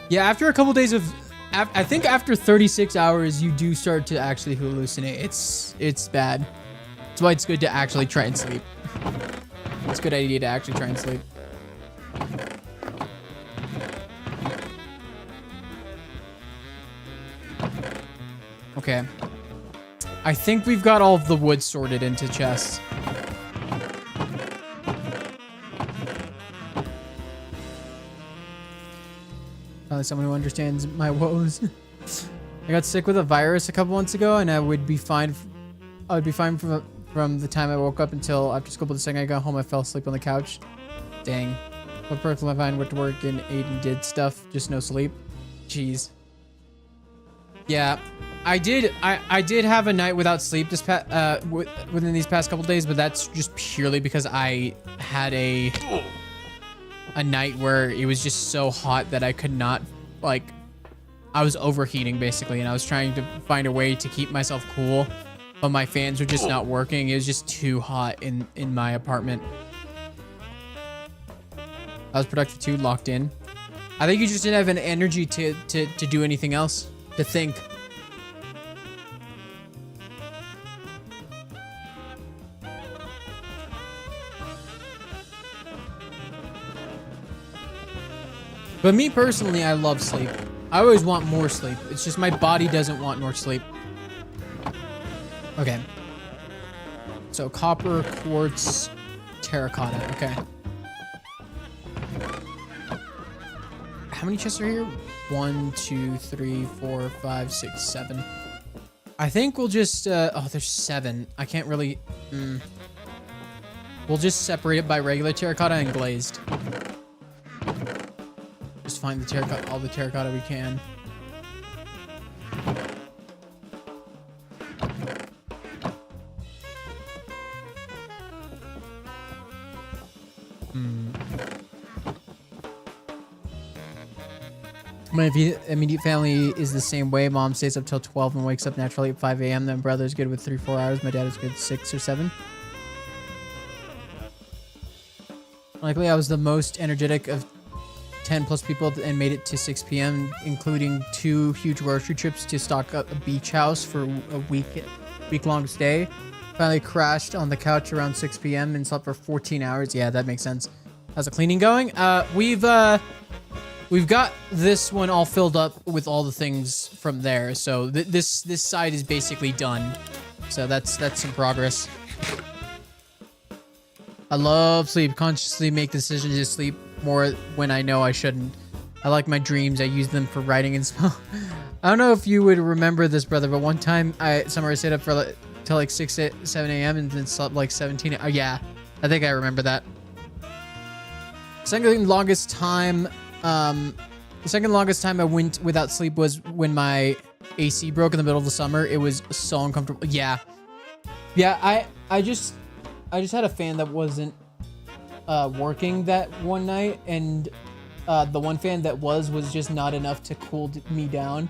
Yeah, after a couple days of... I think after 36 hours, you do start to actually hallucinate. It's bad. That's why it's good to actually try and sleep. It's a good idea to actually try and sleep. Okay. I think we've got all of the wood sorted into chests. Probably someone who understands my woes. I got sick with a virus a couple months ago, and I would be fine. I would be fine from the time I woke up until after school, but the second I got home, I fell asleep on the couch. Dang. What perks of mine went to work and ate and did stuff, just no sleep. Jeez. Yeah, I did have a night without sleep this within these past couple days, but that's just purely because I had a night where it was just so hot that I could not, like, I was overheating basically, and I was trying to find a way to keep myself cool, but my fans were just not working. It was just too hot in my apartment. I was productive too, locked in. I think you just didn't have an energy to do anything else, to think. But me personally, I love sleep. I always want more sleep. It's just my body doesn't want more sleep. Okay. So copper, quartz, terracotta. Okay. How many chests are here? 1, 2, 3, 4, 5, 6, 7. I think we'll just, oh, there's 7. I can't really, We'll just separate it by regular terracotta and glazed. Just find the terracotta, all the terracotta we can. My immediate family is the same way. Mom stays up till 12 and wakes up naturally at 5 a.m. Then brother's good with 3-4 hours. My dad is good 6 or 7. Likely, I was the most energetic of 10 plus people and made it to 6 p.m., including 2 huge grocery trips to stock up a beach house for a week-long stay. Finally crashed on the couch around 6 p.m. and slept for 14 hours. Yeah, that makes sense. How's the cleaning going? We've got this one all filled up with all the things from there. So this side is basically done. So that's some progress. I love sleep. Consciously make decisions to sleep more when I know I shouldn't. I like my dreams. I use them for writing and spell. I don't know if you would remember this, brother, but one time I stayed up for till like 7 a.m. and then slept like 17. Yeah, I think I remember that. Second longest time I went without sleep was when my AC broke in the middle of the summer. It was so uncomfortable. Yeah. I just had a fan that wasn't working that one night, and the one fan that was just not enough to cool me down.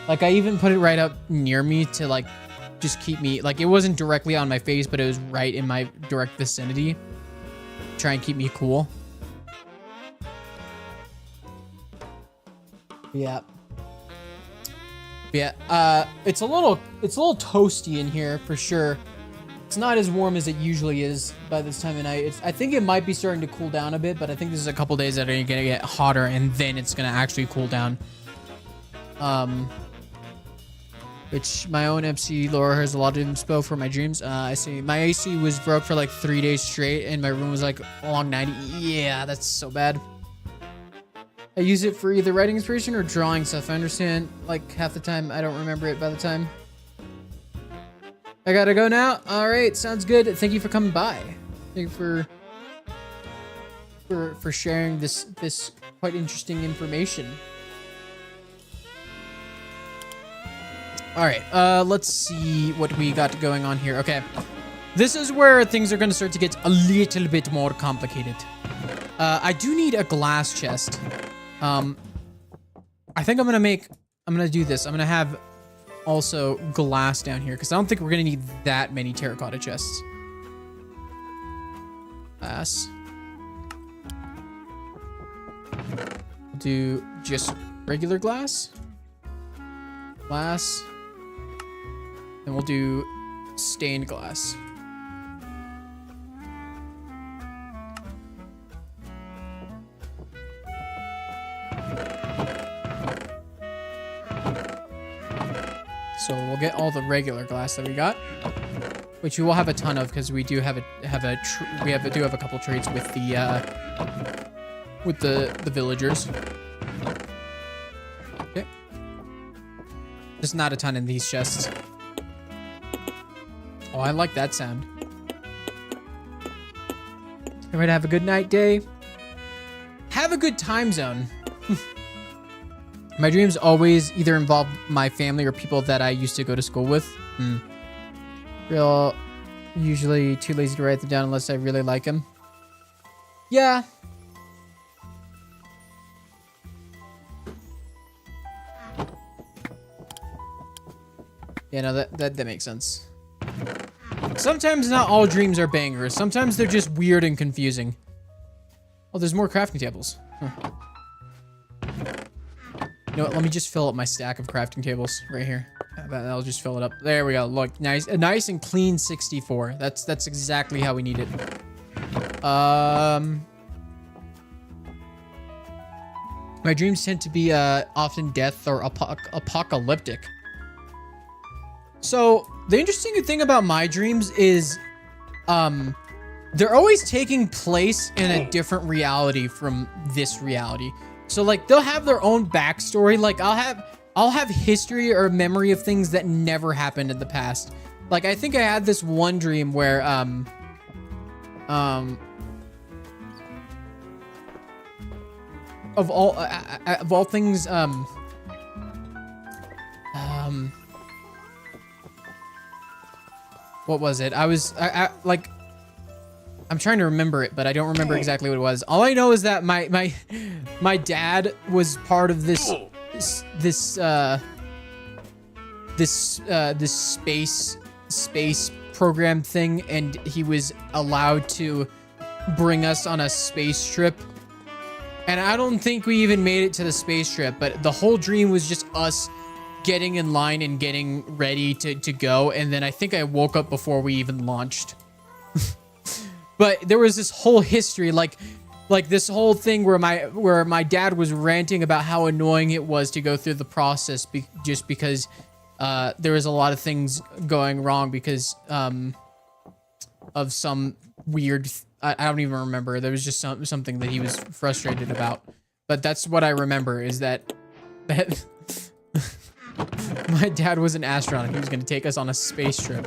Like, I even put it right up near me to, like, just keep me, like, it wasn't directly on my face, but it was right in my direct vicinity. Try and keep me cool. Yeah. It's a little toasty in here for sure. It's not as warm as it usually is by this time of night. I think it might be starting to cool down a bit, but I think this is a couple days that are gonna get hotter, and then it's gonna actually cool down. Which my own MC lore has a lot of inspo for my dreams. I see my AC was broke for like 3 days straight, and my room was like along 90. Yeah, that's so bad. I use it for either writing inspiration or drawing stuff. I understand, like, half the time I don't remember it by the time. I gotta go now. All right, sounds good. Thank you for coming by. Thank you for sharing this quite interesting information. All right, let's see what we got going on here. Okay, this is where things are gonna start to get a little bit more complicated. I do need a glass chest. I think I'm gonna do this. I'm gonna have also glass down here, because I don't think we're gonna need that many terracotta chests. Glass. Do just regular glass. Glass. And we'll do stained glass. So we'll get all the regular glass that we got, which we will have a ton of, because we do have a couple trades with the villagers. Okay. There's not a ton in these chests. Oh, I like that sound. Everybody have a good night, day. Have a good time zone. My dreams always either involve my family or people that I used to go to school with. Real, usually too lazy to write them down unless I really like them. Yeah. Yeah, no, that makes sense. Sometimes not all dreams are bangers. Sometimes they're just weird and confusing. Oh, there's more crafting tables. Huh. You know what? Let me just fill up my stack of crafting tables right here. That'll just fill it up. There we go. Look, nice, a nice and clean 64. That's exactly how we need it. My dreams tend to be often death or apocalyptic. So the interesting thing about my dreams is, they're always taking place in a different reality from this reality. So like they'll have their own backstory. Like I'll have history or memory of things that never happened in the past. Like I think I had this one dream where of all things what was it? Like I'm trying to remember it, but I don't remember exactly what it was. All I know is that my dad was part of this space program thing, and he was allowed to bring us on a space trip. And I don't think we even made it to the space trip, but the whole dream was just us getting in line and getting ready to go. And then I think I woke up before we even launched. But there was this whole history, like this whole thing where my dad was ranting about how annoying it was to go through the process just because there was a lot of things going wrong because of some weird. I don't even remember. There was just something that he was frustrated about. But that's what I remember is that my dad was an astronaut. He was going to take us on a space trip.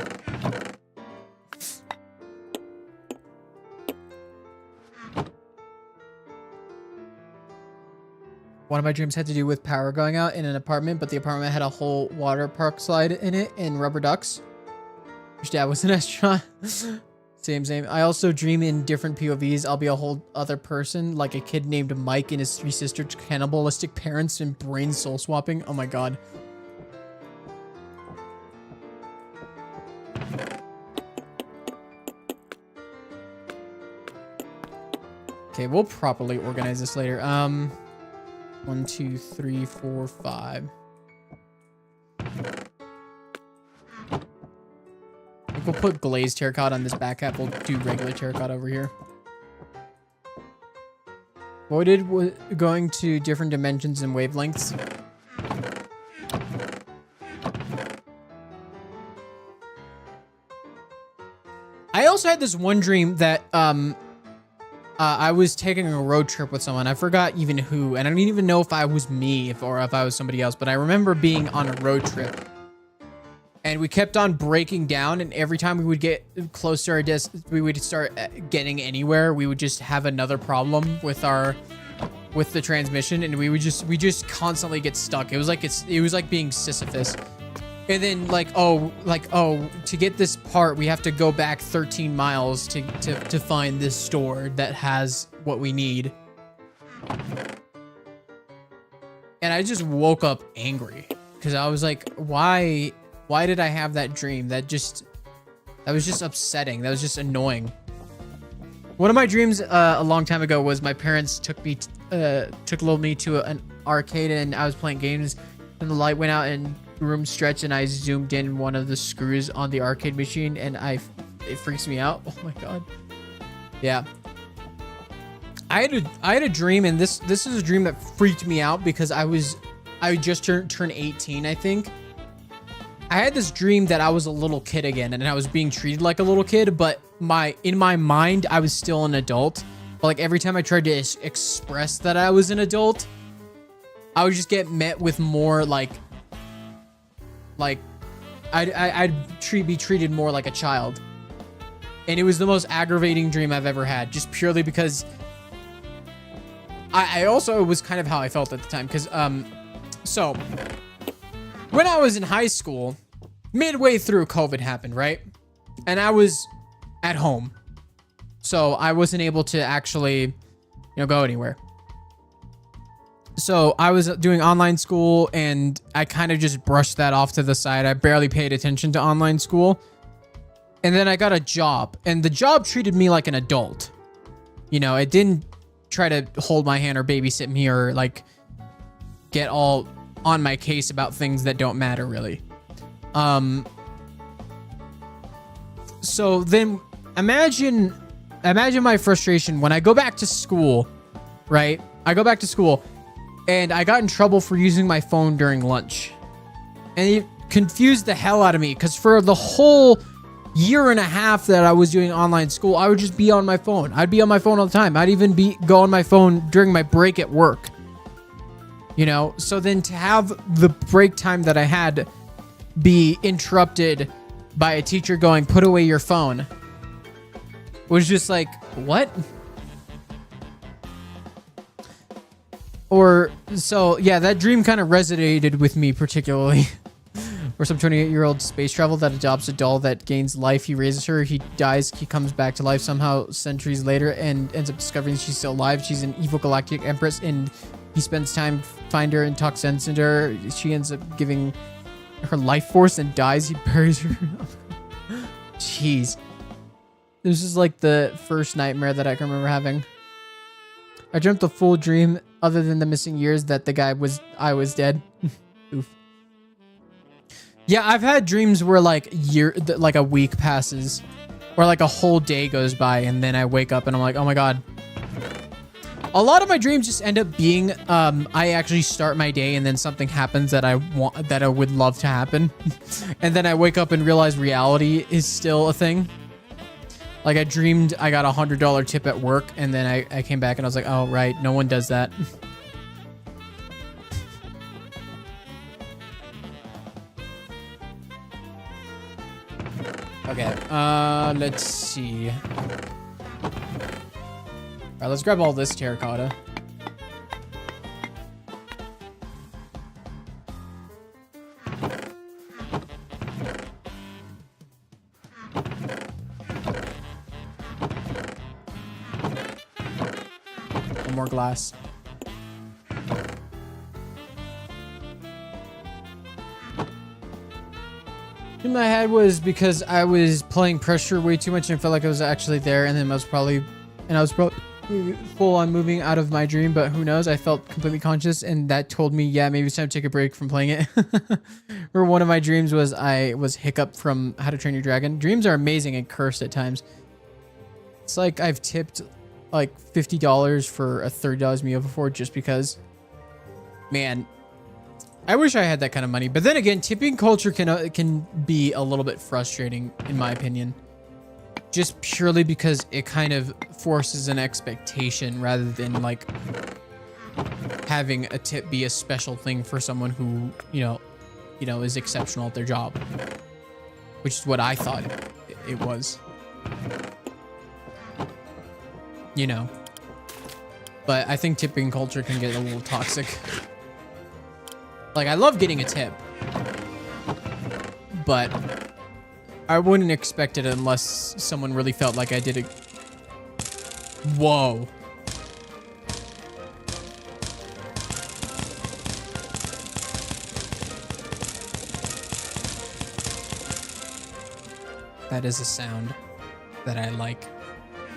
One of my dreams had to do with power going out in an apartment, but the apartment had a whole water park slide in it and rubber ducks. Your dad was an astronaut. Same. I also dream in different POVs. I'll be a whole other person, like a kid named Mike and his 3 sisters, cannibalistic parents, and brain soul swapping. Oh my god. Okay, we'll properly organize this later. 1, 2, 3, 4, 5. We'll put glazed terracotta on this back half. We'll do regular terracotta over here. Voided going to different dimensions and wavelengths. I also had this one dream that I was taking a road trip with someone. I forgot even who, and I don't even know if I was me or if I was somebody else, but I remember being on a road trip. And we kept on breaking down, and every time we would get close to our we would start getting anywhere, we would just have another problem with the transmission, and we just constantly get stuck. It was like being Sisyphus. And then to get this part, we have to go back 13 miles to find this store that has what we need. And I just woke up angry because I was like, why did I have that dream? That was just upsetting. That was just annoying. One of my dreams a long time ago was my parents took me to an arcade, and I was playing games, and the light went out and the room stretched, and I zoomed in one of the screws on the arcade machine, and it freaks me out. Oh my god. Yeah. I had a dream, and this is a dream that freaked me out because I just turned 18, I think. I had this dream that I was a little kid again, and I was being treated like a little kid, but in my mind, I was still an adult. But like every time I tried to express that I was an adult, I would just get met with more like I'd be treated more like a child. And it was the most aggravating dream I've ever had, just purely because I also, it was kind of how I felt at the time. Because, so when I was in high school, midway through COVID happened, right? And I was at home. So I wasn't able to actually, go anywhere. So I was doing online school and I kind of just brushed that off to the side. I barely paid attention to online school. And then I got a job, and the job treated me like an adult. It didn't try to hold my hand or babysit me or like get all on my case about things that don't matter really. So then imagine my frustration when I go back to school, right? I go back to school and I got in trouble for using my phone during lunch. And it confused the hell out of me because for the whole year and a half that I was doing online school, I would just be on my phone. I'd be on my phone all the time. I'd even go on my phone during my break at work. So then to have the break time that I had be interrupted by a teacher going, "Put away your phone," was just like, what? Yeah, that dream kind of resonated with me particularly. Or some 28-year-old space travel that adopts a doll that gains life. He raises her, he dies, he comes back to life somehow centuries later and ends up discovering she's still alive. She's an evil galactic empress and he spends time find her and talk sense into her. She ends up giving her life force and dies. He buries her. Jeez. This is like the first nightmare that I can remember having. I dreamt the full dream other than the missing years that I was dead. Oof. Yeah, I've had dreams where like a week passes or like a whole day goes by and then I wake up and I'm like, oh my God. A lot of my dreams just end up being, I actually start my day and then something happens that I would love to happen. And then I wake up and realize reality is still a thing. Like I dreamed I got $100 tip at work and then I came back and I was like, oh, right. No one does that. Okay, let's see. All right, let's grab all this terracotta. One more glass. In my head was because I was playing pressure way too much and I felt like I was actually there, and then I was probably full on moving out of my dream, but who knows? I felt completely conscious and that told me, yeah, maybe it's time to take a break from playing it. Or one of my dreams was I was Hiccup from How to Train Your Dragon. Dreams are amazing and cursed at times. It's like I've tipped like $50 for a $30 meal before just because. Man, I wish I had that kind of money. But then again, tipping culture can be a little bit frustrating, in my opinion. Just purely because it kind of forces an expectation rather than like having a tip be a special thing for someone who, is exceptional at their job. Which is what I thought it was. But I think tipping culture can get a little toxic. Like, I love getting a tip, but I wouldn't expect it unless someone really felt like I did it. Whoa. That is a sound that I like.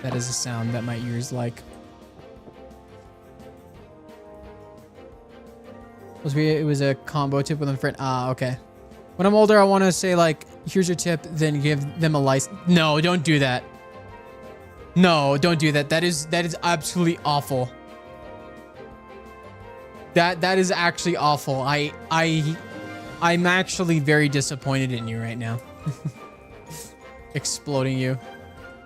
That is a sound that my ears like. It was a combo tip with a friend. Ah, okay. When I'm older, I want to say like, here's your tip, then give them a license. No, don't do that. No, don't do that. That is absolutely awful. That is actually awful. I'm actually very disappointed in you right now. Exploding you.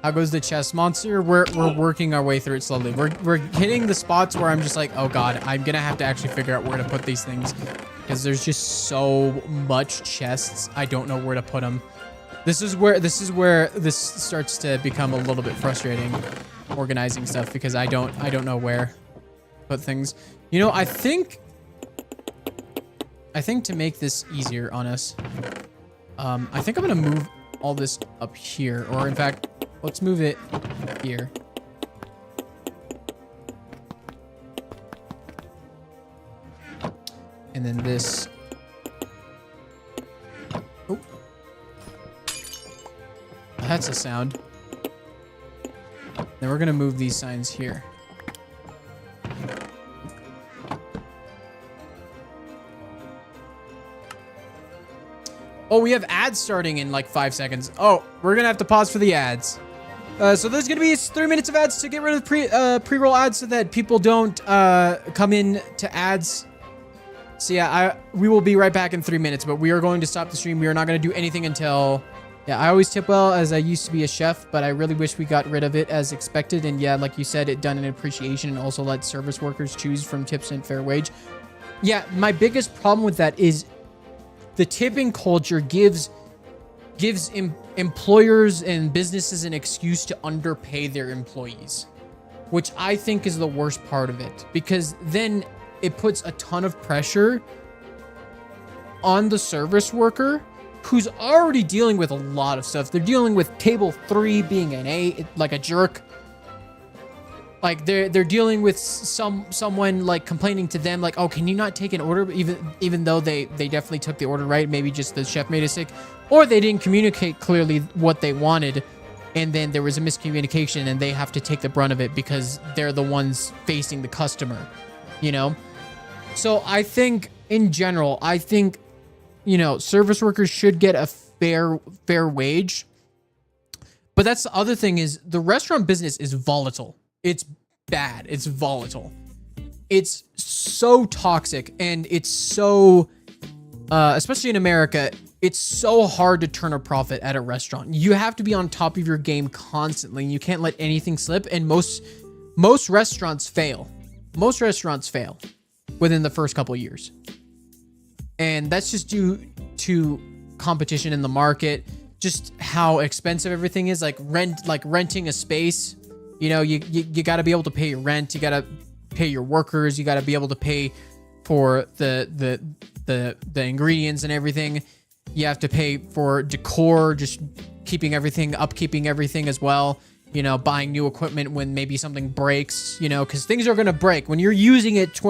How goes the chest monster? We're working our way through it slowly. We're hitting the spots where I'm just like, oh god, I'm gonna have to actually figure out where to put these things, because there's just so much chests. I don't know where to put them. This is where this starts to become a little bit frustrating, organizing stuff, because I don't know where to put things. You know, I think to make this easier on us, I think I'm gonna move all this up here, or in fact, let's move it here. And then this. Oh. That's a sound. Then we're going to move these signs here. Oh, we have ads starting in like 5 seconds. Oh, we're going to have to pause for the ads. So there's going to be 3 minutes of ads to get rid of pre-roll ads so that people don't come in to ads. So yeah, we will be right back in 3 minutes, but we are going to stop the stream. We are not going to do anything until... Yeah, I always tip well, as I used to be a chef, but I really wish we got rid of it as expected. And yeah, like you said, it done in appreciation and also let service workers choose from tips and fair wage. Yeah, my biggest problem with that is the tipping culture gives employers and businesses an excuse to underpay their employees, which I think is the worst part of it, because then it puts a ton of pressure on the service worker who's already dealing with a lot of stuff. They're dealing with table 3 being an A, like a jerk. Like they're dealing with someone like complaining to them like, oh, can you not take an order? Even though they definitely took the order right. Maybe just the chef made a mistake, or they didn't communicate clearly what they wanted. And then there was a miscommunication and they have to take the brunt of it because they're the ones facing the customer, you know? So I think in general, you know, service workers should get a fair wage. But that's the other thing, is the restaurant business is volatile. It's bad. It's volatile. It's so toxic, and it's so, especially in America, it's so hard to turn a profit at a restaurant. You have to be on top of your game constantly. You can't let anything slip, and most restaurants fail. Most restaurants fail within the first couple of years. And that's just due to competition in the market, just how expensive everything is. Like renting a space, you know, you got to be able to pay your rent, you got to pay your workers, you got to be able to pay for the ingredients and everything. You have to pay for decor, just upkeeping everything as well. You know, buying new equipment when maybe something breaks, you know, because things are going to break when you're using it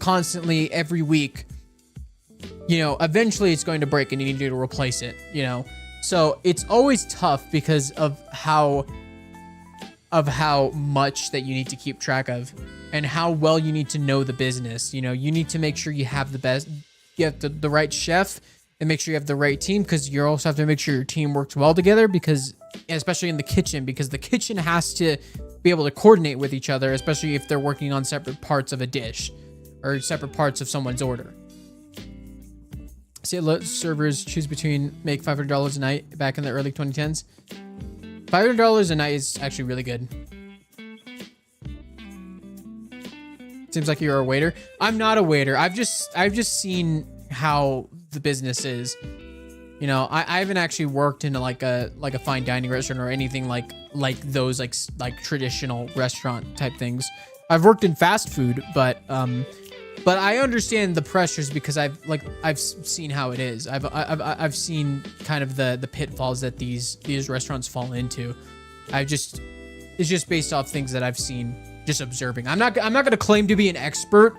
constantly every week. You know, eventually it's going to break and you need to replace it, you know? So it's always tough because of how much that you need to keep track of and how well you need to know the business. You know, you need to make sure you have the right chef and make sure you have the right team, because you also have to make sure your team works well together, because especially in the kitchen, because the kitchen has to be able to coordinate with each other, especially if they're working on separate parts of a dish or separate parts of someone's order. See, servers choose between make $500 a night back in the early 2010s. $500 a night is actually really good. Seems like you're a waiter. I'm not a waiter. I've just seen how the business is. You know, I haven't actually worked in like a fine dining restaurant or anything like those like traditional restaurant type things. I've worked in fast food, but I understand the pressures because I've seen how it is. I've seen kind of the pitfalls that these restaurants fall into. It's just based off things that I've seen, just observing. I'm not going to claim to be an expert.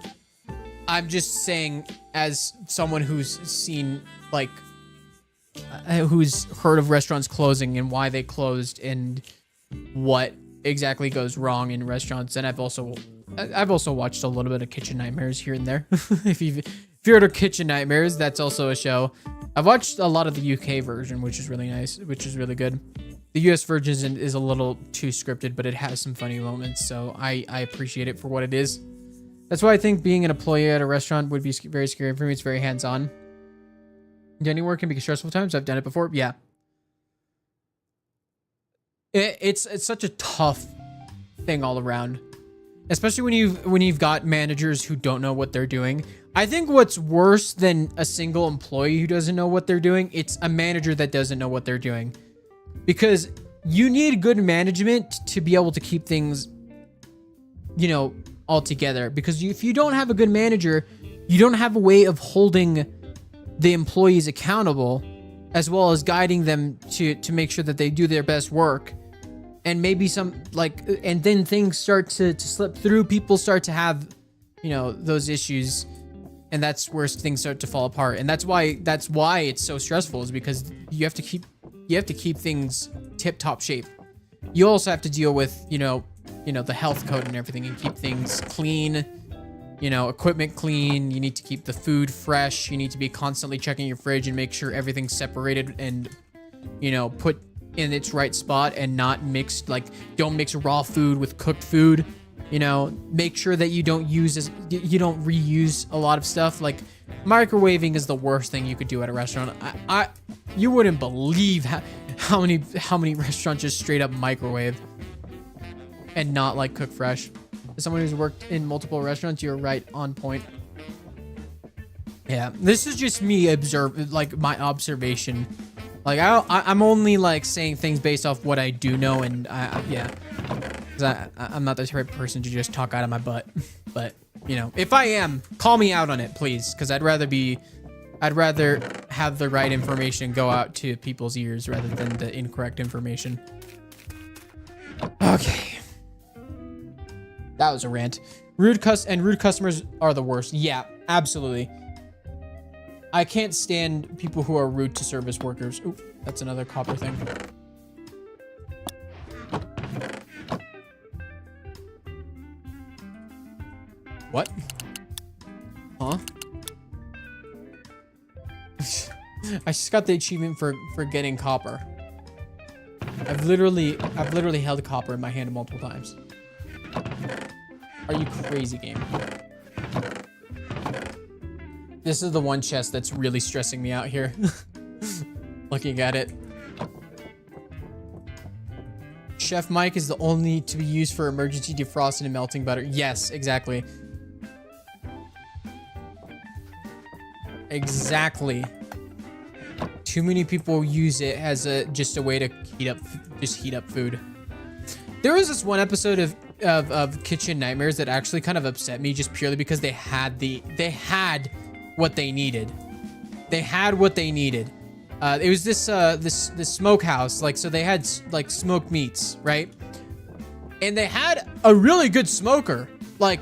I'm just saying, as someone who's seen who's heard of restaurants closing and why they closed and what exactly goes wrong in restaurants. And I've also watched a little bit of Kitchen Nightmares here and there. If you've heard of Kitchen Nightmares, that's also a show. I've watched a lot of the UK version, which is really nice, which is really good. The US version is a little too scripted, but it has some funny moments, so I appreciate it for what it is. That's why I think being an employee at a restaurant would be very scary for me. It's very hands-on. Dining work can be stressful times. I've done it before. Yeah. It's such a tough thing all around, especially when you've got managers who don't know what they're doing. I think what's worse than a single employee who doesn't know what they're doing, it's a manager that doesn't know what they're doing, because you need good management to be able to keep things, you know, all together. Because if you don't have a good manager, you don't have a way of holding the employees accountable, as well as guiding them to make sure that they do their best work. And maybe and then things start to slip through. People start to have, you know, those issues, and that's where things start to fall apart. And that's why it's so stressful, is because you have to keep things tip-top shape. You also have to deal with, you know, the health code and everything, and keep things clean, you know, equipment clean. You need to keep the food fresh. You need to be constantly checking your fridge and make sure everything's separated and, you know, put in its right spot and not mixed. Like, don't mix raw food with cooked food. You know, make sure that you don't reuse a lot of stuff. Like, microwaving is the worst thing you could do at a restaurant. You wouldn't believe how many restaurants just straight up microwave and not like cook fresh. As someone who's worked in multiple restaurants, you're right on point. Yeah, this is just me my observation. Like, I'm only like saying things based off what I do know, and yeah, because I'm not the type of person to just talk out of my butt. But, you know, if I am, call me out on it, please, because I'd rather have the right information go out to people's ears rather than the incorrect information. Okay, that was a rant. Rude customers are the worst. Yeah, absolutely. I can't stand people who are rude to service workers. Ooh, that's another copper thing. What? Huh? I just got the achievement for getting copper. I've literally held copper in my hand multiple times. Are you crazy, game? This is the one chest that's really stressing me out here. Looking at it. Chef Mike is the only to be used for emergency defrosting and melting butter. Yes, exactly. Exactly. Too many people use it as just a way to heat up food. There was this one episode of Kitchen Nightmares that actually kind of upset me, just purely because they had what they needed. They had what they needed. It was this smokehouse, like, so they had like smoked meats, right? And they had a really good smoker, like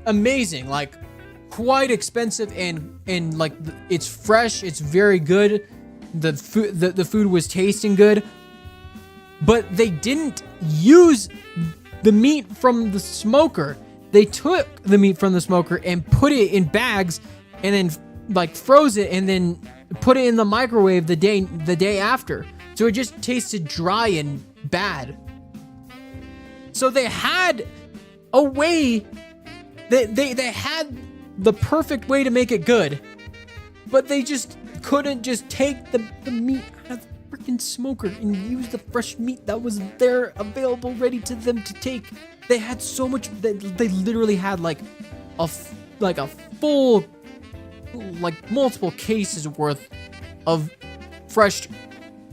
amazing, like quite expensive, and like it's fresh, it's very good. The food was tasting good, but they didn't use the meat from the smoker. They took the meat from the smoker and put it in bags, and then like froze it, and then put it in the microwave the day after. So it just tasted dry and bad. So they had a way, they had the perfect way to make it good, but they just couldn't just take the meat out of the freaking smoker and use the fresh meat that was there available ready to them to take. They had so much, they literally had like a full, like multiple cases worth of fresh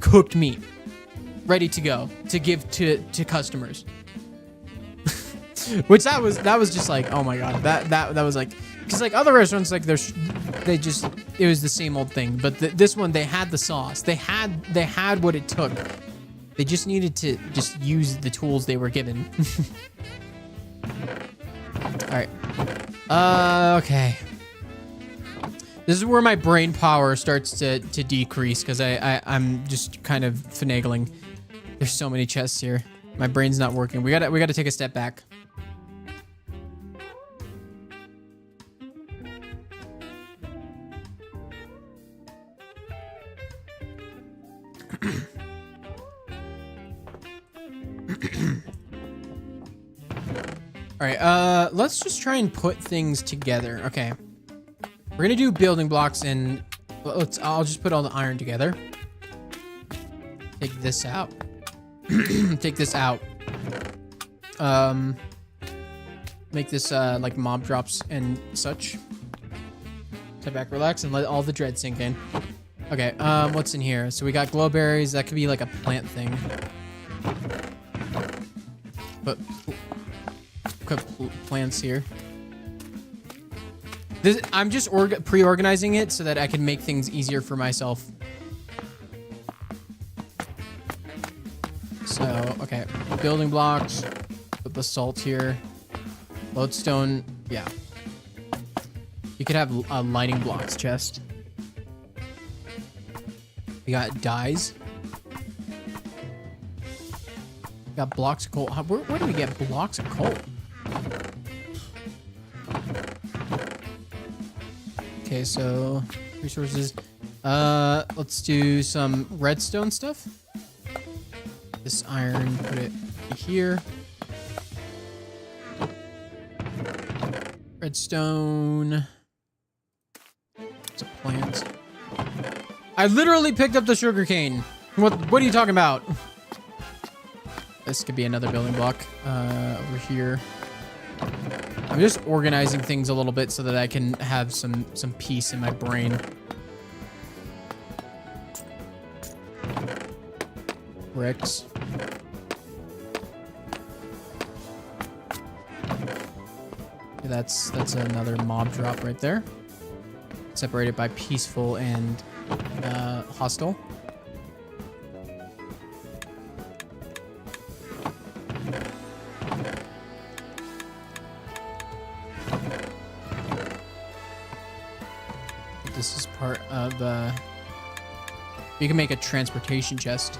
cooked meat ready to go to give to customers. Which that was just like, oh my god, that was like, because like other restaurants, like it was the same old thing, but this one, they had the sauce, they had what it took. They just needed to just use the tools they were given. All right. Okay. This is where my brain power starts to decrease, because I'm just kind of finagling. There's so many chests here. My brain's not working. We gotta take a step back. All right, let's just try and put things together. Okay, we're gonna do building blocks, and I'll just put all the iron together. Take this out. Take this out. Make this like mob drops and such. Sit back, relax, and let all the dread sink in. Okay, what's in here? So we got glowberries. That could be like a plant thing. But put plants here. I'm just pre-organizing it so that I can make things easier for myself. So, okay, building blocks. Put the salt here. Lodestone, yeah. You could have a lighting blocks chest. We got dyes. We got blocks of coal. Where do we get blocks of coal? Okay, so resources. Let's do some redstone stuff. This iron, put it here. Redstone. It's a plant. I literally picked up the sugarcane. What are you talking about? This could be another building block over here. I'm just organizing things a little bit so that I can have some peace in my brain. Bricks. That's another mob drop right there. Separated by peaceful and hostile. This is part of you can make a transportation chest.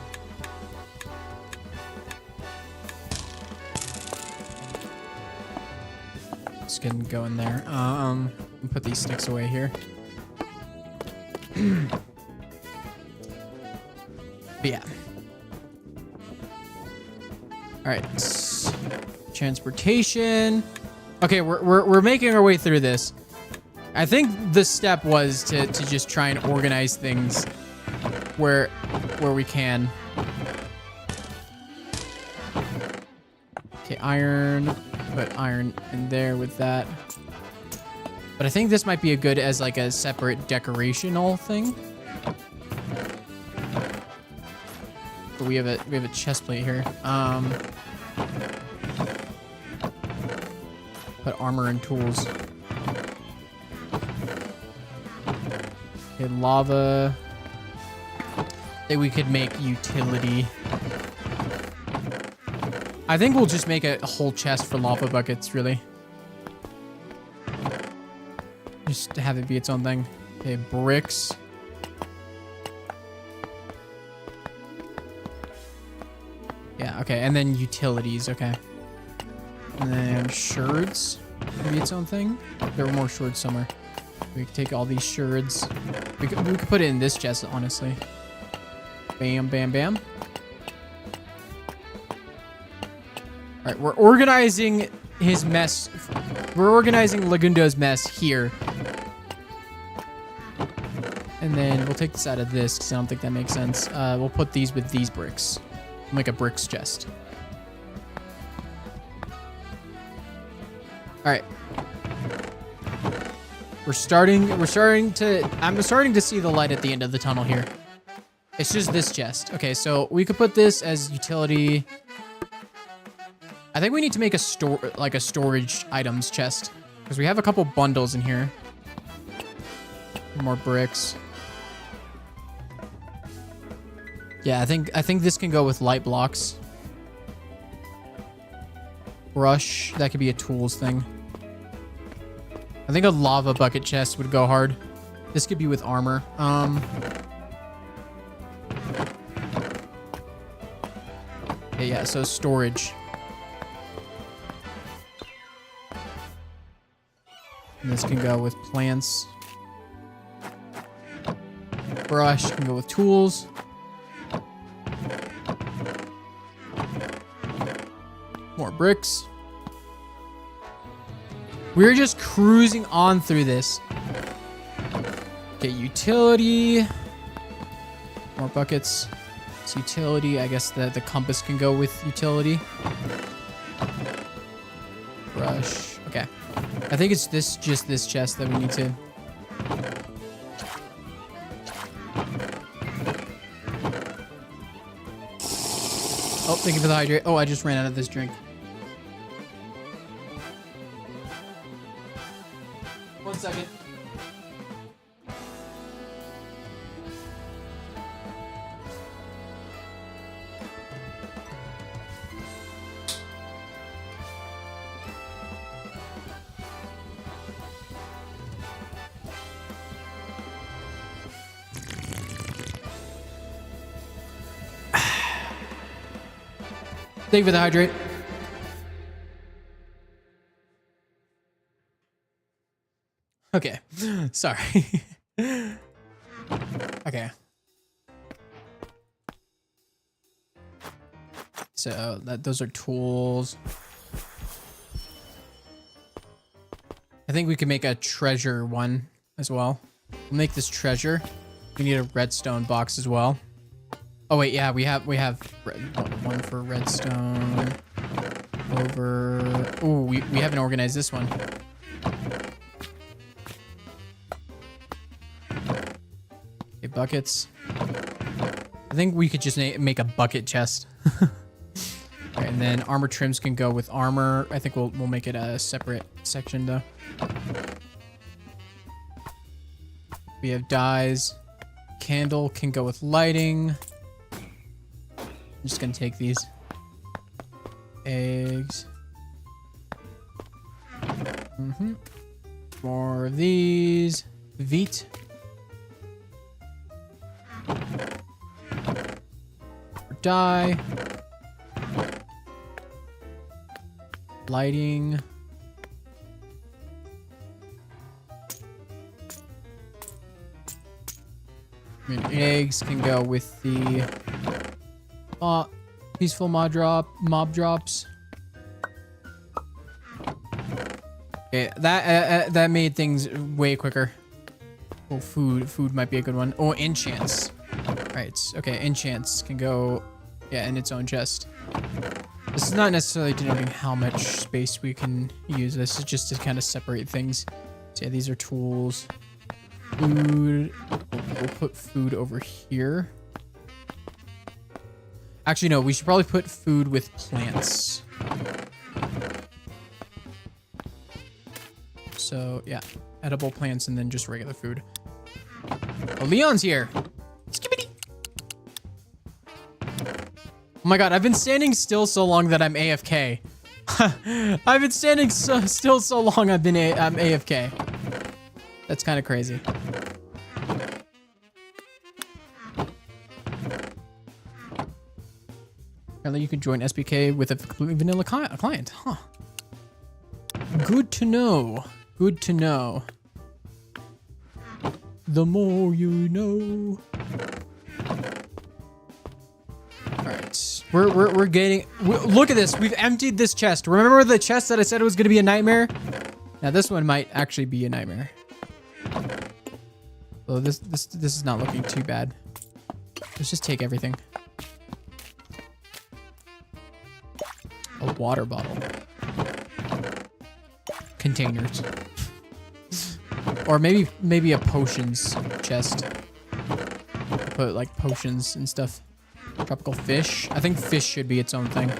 This can go in there. Put these sticks away here. But yeah. All right. Transportation. Okay, we're making our way through this. I think the step was to just try and organize things where we can. Okay, iron. Put iron in there with that. But I think this might be a good as like a separate decorational thing. But we have a chest plate here. Put armor and tools. Okay, lava. That we could make utility. I think we'll just make a whole chest for lava buckets, really. Just to have it be its own thing. Okay, bricks. Yeah, okay, and then utilities, okay. And then sherds. Maybe its own thing. There were more sherds somewhere. We could take all these sherds. We could put it in this chest, honestly. Bam, bam, bam. All right, we're organizing his mess. We're organizing Legundo's mess here. And then we'll take this out of this because I don't think that makes sense. We'll put these with these bricks. Make a bricks chest. All right. I'm starting to see the light at the end of the tunnel here. It's just this chest. Okay, so we could put this as utility. I think we need to make a storage items chest because we have a couple bundles in here. More bricks. Yeah, I think this can go with light blocks. Brush, that could be a tools thing. I think a lava bucket chest would go hard. This could be with armor. Okay, yeah, so storage. And this can go with plants. Brush can go with tools. More bricks. We're just cruising on through this. Okay, utility. More buckets. It's utility. I guess the compass can go with utility. Brush. Okay. I think it's just this chest that we need to... Oh, thank you for the hydrate. Oh, I just ran out of this drink. 1 second. Thank you for the hydrate. Okay. Sorry. Okay. So those are tools. I think we can make a treasure one as well. We'll make this treasure. We need a redstone box as well. Oh wait, yeah, we have one for redstone. Over. Ooh, we haven't organized this one. Okay, buckets. I think we could just make a bucket chest. Okay, and then armor trims can go with armor. I think we'll make it a separate section though. We have dyes. Candle can go with lighting. I'm just gonna take these. Eggs. More of these. Wheat. Dye. Lighting. I mean, eggs can go with the peaceful mob drops. Okay, that made things way quicker. Oh, food might be a good one. Oh, enchants. Right. Okay, enchants can go, yeah, in its own chest. This is not necessarily denoting how much space we can use. This is just to kind of separate things. So yeah, these are tools. Food. We'll put food over here. Actually, no, we should probably put food with plants. So, yeah, edible plants and then just regular food. Oh, Leon's here. Skibbity. Oh my god, I've been standing still so long that I'm AFK. I've been standing still so long I'm AFK. That's kind of crazy. Apparently you can join SBK with a completely vanilla client, huh? Good to know. Good to know. The more you know. All right, we're getting. Look at this. We've emptied this chest. Remember the chest that I said was gonna be a nightmare? Now this one might actually be a nightmare. So this is not looking too bad. Let's just take everything. A water bottle. Containers. Or maybe a potions chest. Put like potions and stuff. Tropical fish. I think fish should be its own thing.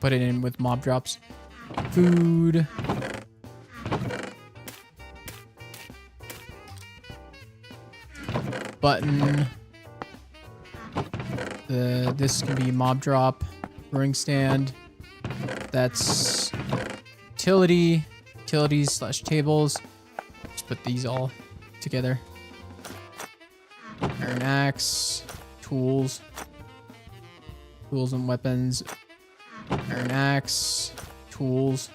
Put it in with mob drops. Food. Button. This can be mob drop. Brewing stand. That's utilities / tables. Just put these all together. Iron axe. Tools and weapons. Iron axe. Tools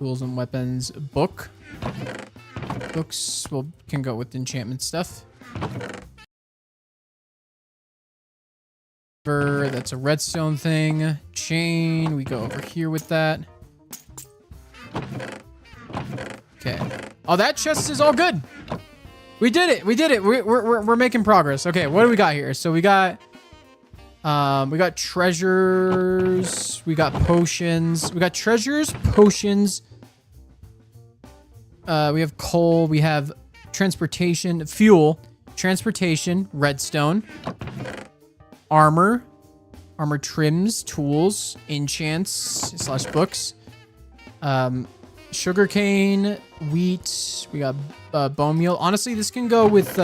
and weapons. Book. Books can go with enchantment stuff. That's a redstone thing. Chain, we go over here with that. Okay. Oh, that chest is all good. We did it. We did it. We're making progress. Okay, what do we got here? So we got treasures. We got potions. We got treasures, potions. We have coal. We have transportation, fuel, transportation, redstone, armor, armor trims, tools, enchants / books, sugarcane, wheat. We got bone meal. Honestly, this can go with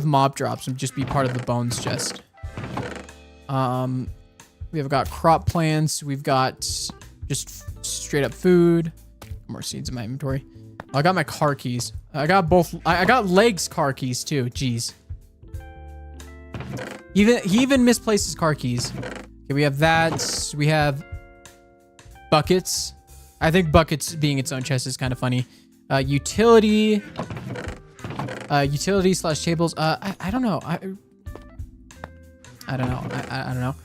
mob drops and just be part of the bones chest. We have got crop plants. We've got just straight up food. More seeds in my inventory. I got my car keys. I got both. I got Legs car keys too. Jeez. He even misplaces car keys. Okay, we have that. We have buckets. I think buckets being its own chest is kind of funny. Utility. Utility / tables. I don't know. I don't know. I don't know.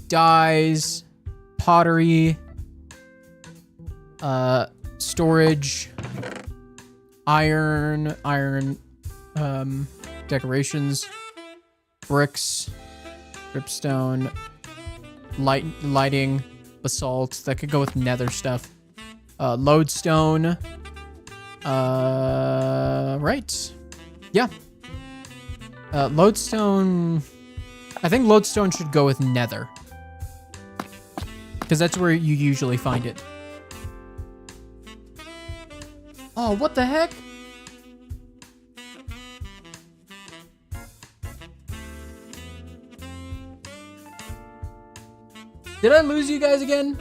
Dyes. Pottery. Storage. Iron. Decorations. Bricks. Dripstone. Lighting. Basalt. That could go with nether stuff. Lodestone. Right. Yeah. Lodestone. I think lodestone should go with nether. Because that's where you usually find it. Oh, what the heck? Did I lose you guys again?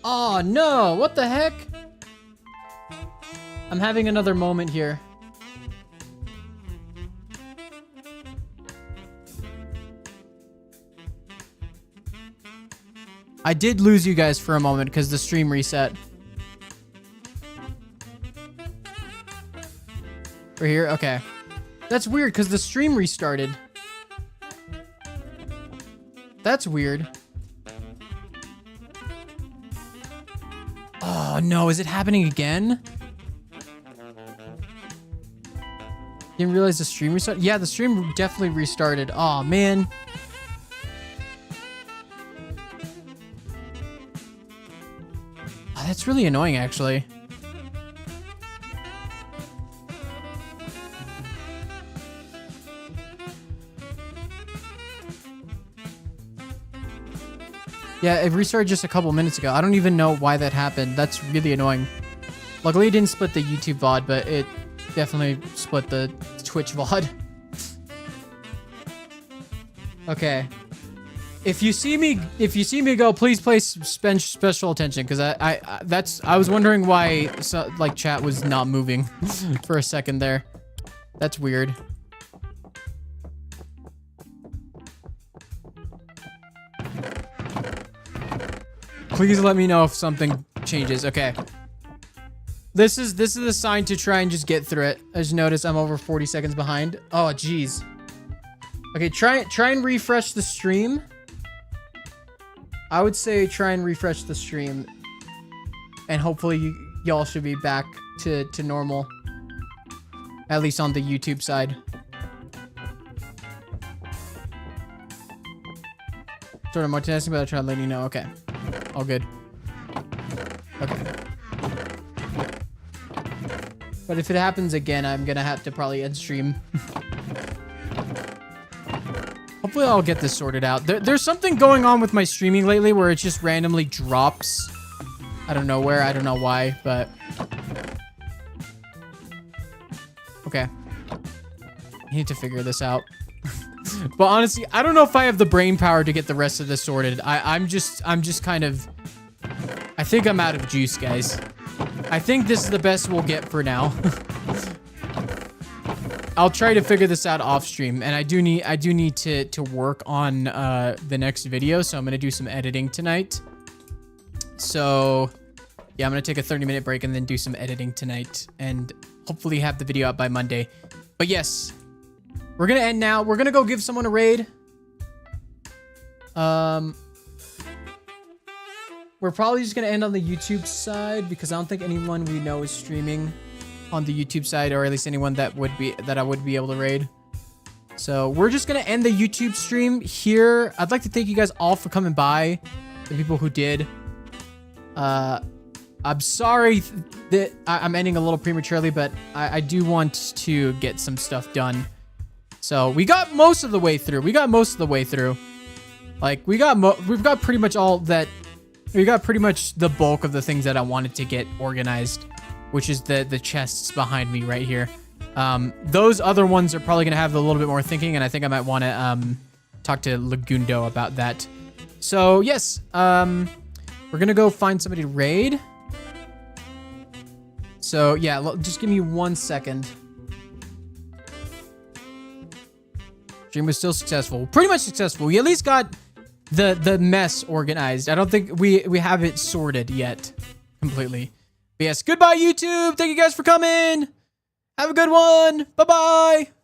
Oh no, what the heck? I'm having another moment here. I did lose you guys for a moment because the stream reset. We're here? Okay. That's weird because the stream restarted. That's weird. Oh no, is it happening again? Didn't realize the stream restarted? Yeah, the stream definitely restarted. Oh man. Oh, that's really annoying actually. Yeah, it restarted just a couple minutes ago. I don't even know why that happened. That's really annoying. Luckily, it didn't split the YouTube VOD, but it definitely split the Twitch VOD. Okay. If you see me go, please pay special attention, because I was wondering why chat was not moving for a second there. That's weird. Please let me know if something changes. Okay. This is a sign to try and just get through it. I just noticed I'm over 40 seconds behind. Oh, jeez. Okay, try and refresh the stream. I would say try and refresh the stream. And hopefully y'all should be back to normal. At least on the YouTube side. Sort of multitasking, but I'll try to let you know. Okay. All good. Okay. But if it happens again, I'm gonna have to probably end stream. Hopefully I'll get this sorted out. There's something going on with my streaming lately where it just randomly drops. I don't know where, I don't know why, but... Okay. I need to figure this out. But honestly, I don't know if I have the brain power to get the rest of this sorted. I'm just kind of... I think I'm out of juice, guys. I think this is the best we'll get for now. I'll try to figure this out off stream, and I do need to work on the next video, so I'm gonna do some editing tonight. So yeah, I'm gonna take a 30-minute break and then do some editing tonight, and hopefully have the video out by Monday. But yes, we're gonna end now. We're gonna go give someone a raid. Where's we're probably just gonna end on the YouTube side because I don't think anyone we know is streaming on the YouTube side, or at least anyone that I would be able to raid. So we're just gonna end the YouTube stream here. I'd like to thank you guys all for coming by, the people who did. I'm sorry that I'm ending a little prematurely, but I do want to get some stuff done. So we got most of the way through. Like we've got pretty much all that. We got pretty much the bulk of the things that I wanted to get organized, which is the chests behind me right here. Those other ones are probably gonna have a little bit more thinking, and I think I might want to talk to Legundo about that. So yes, we're gonna go find somebody to raid. So yeah, just give me 1 second. Stream was still successful, pretty much successful. We at least got the mess organized. I don't think we have it sorted yet completely. But yes, goodbye YouTube. Thank you guys for coming. Have a good one. Bye-bye.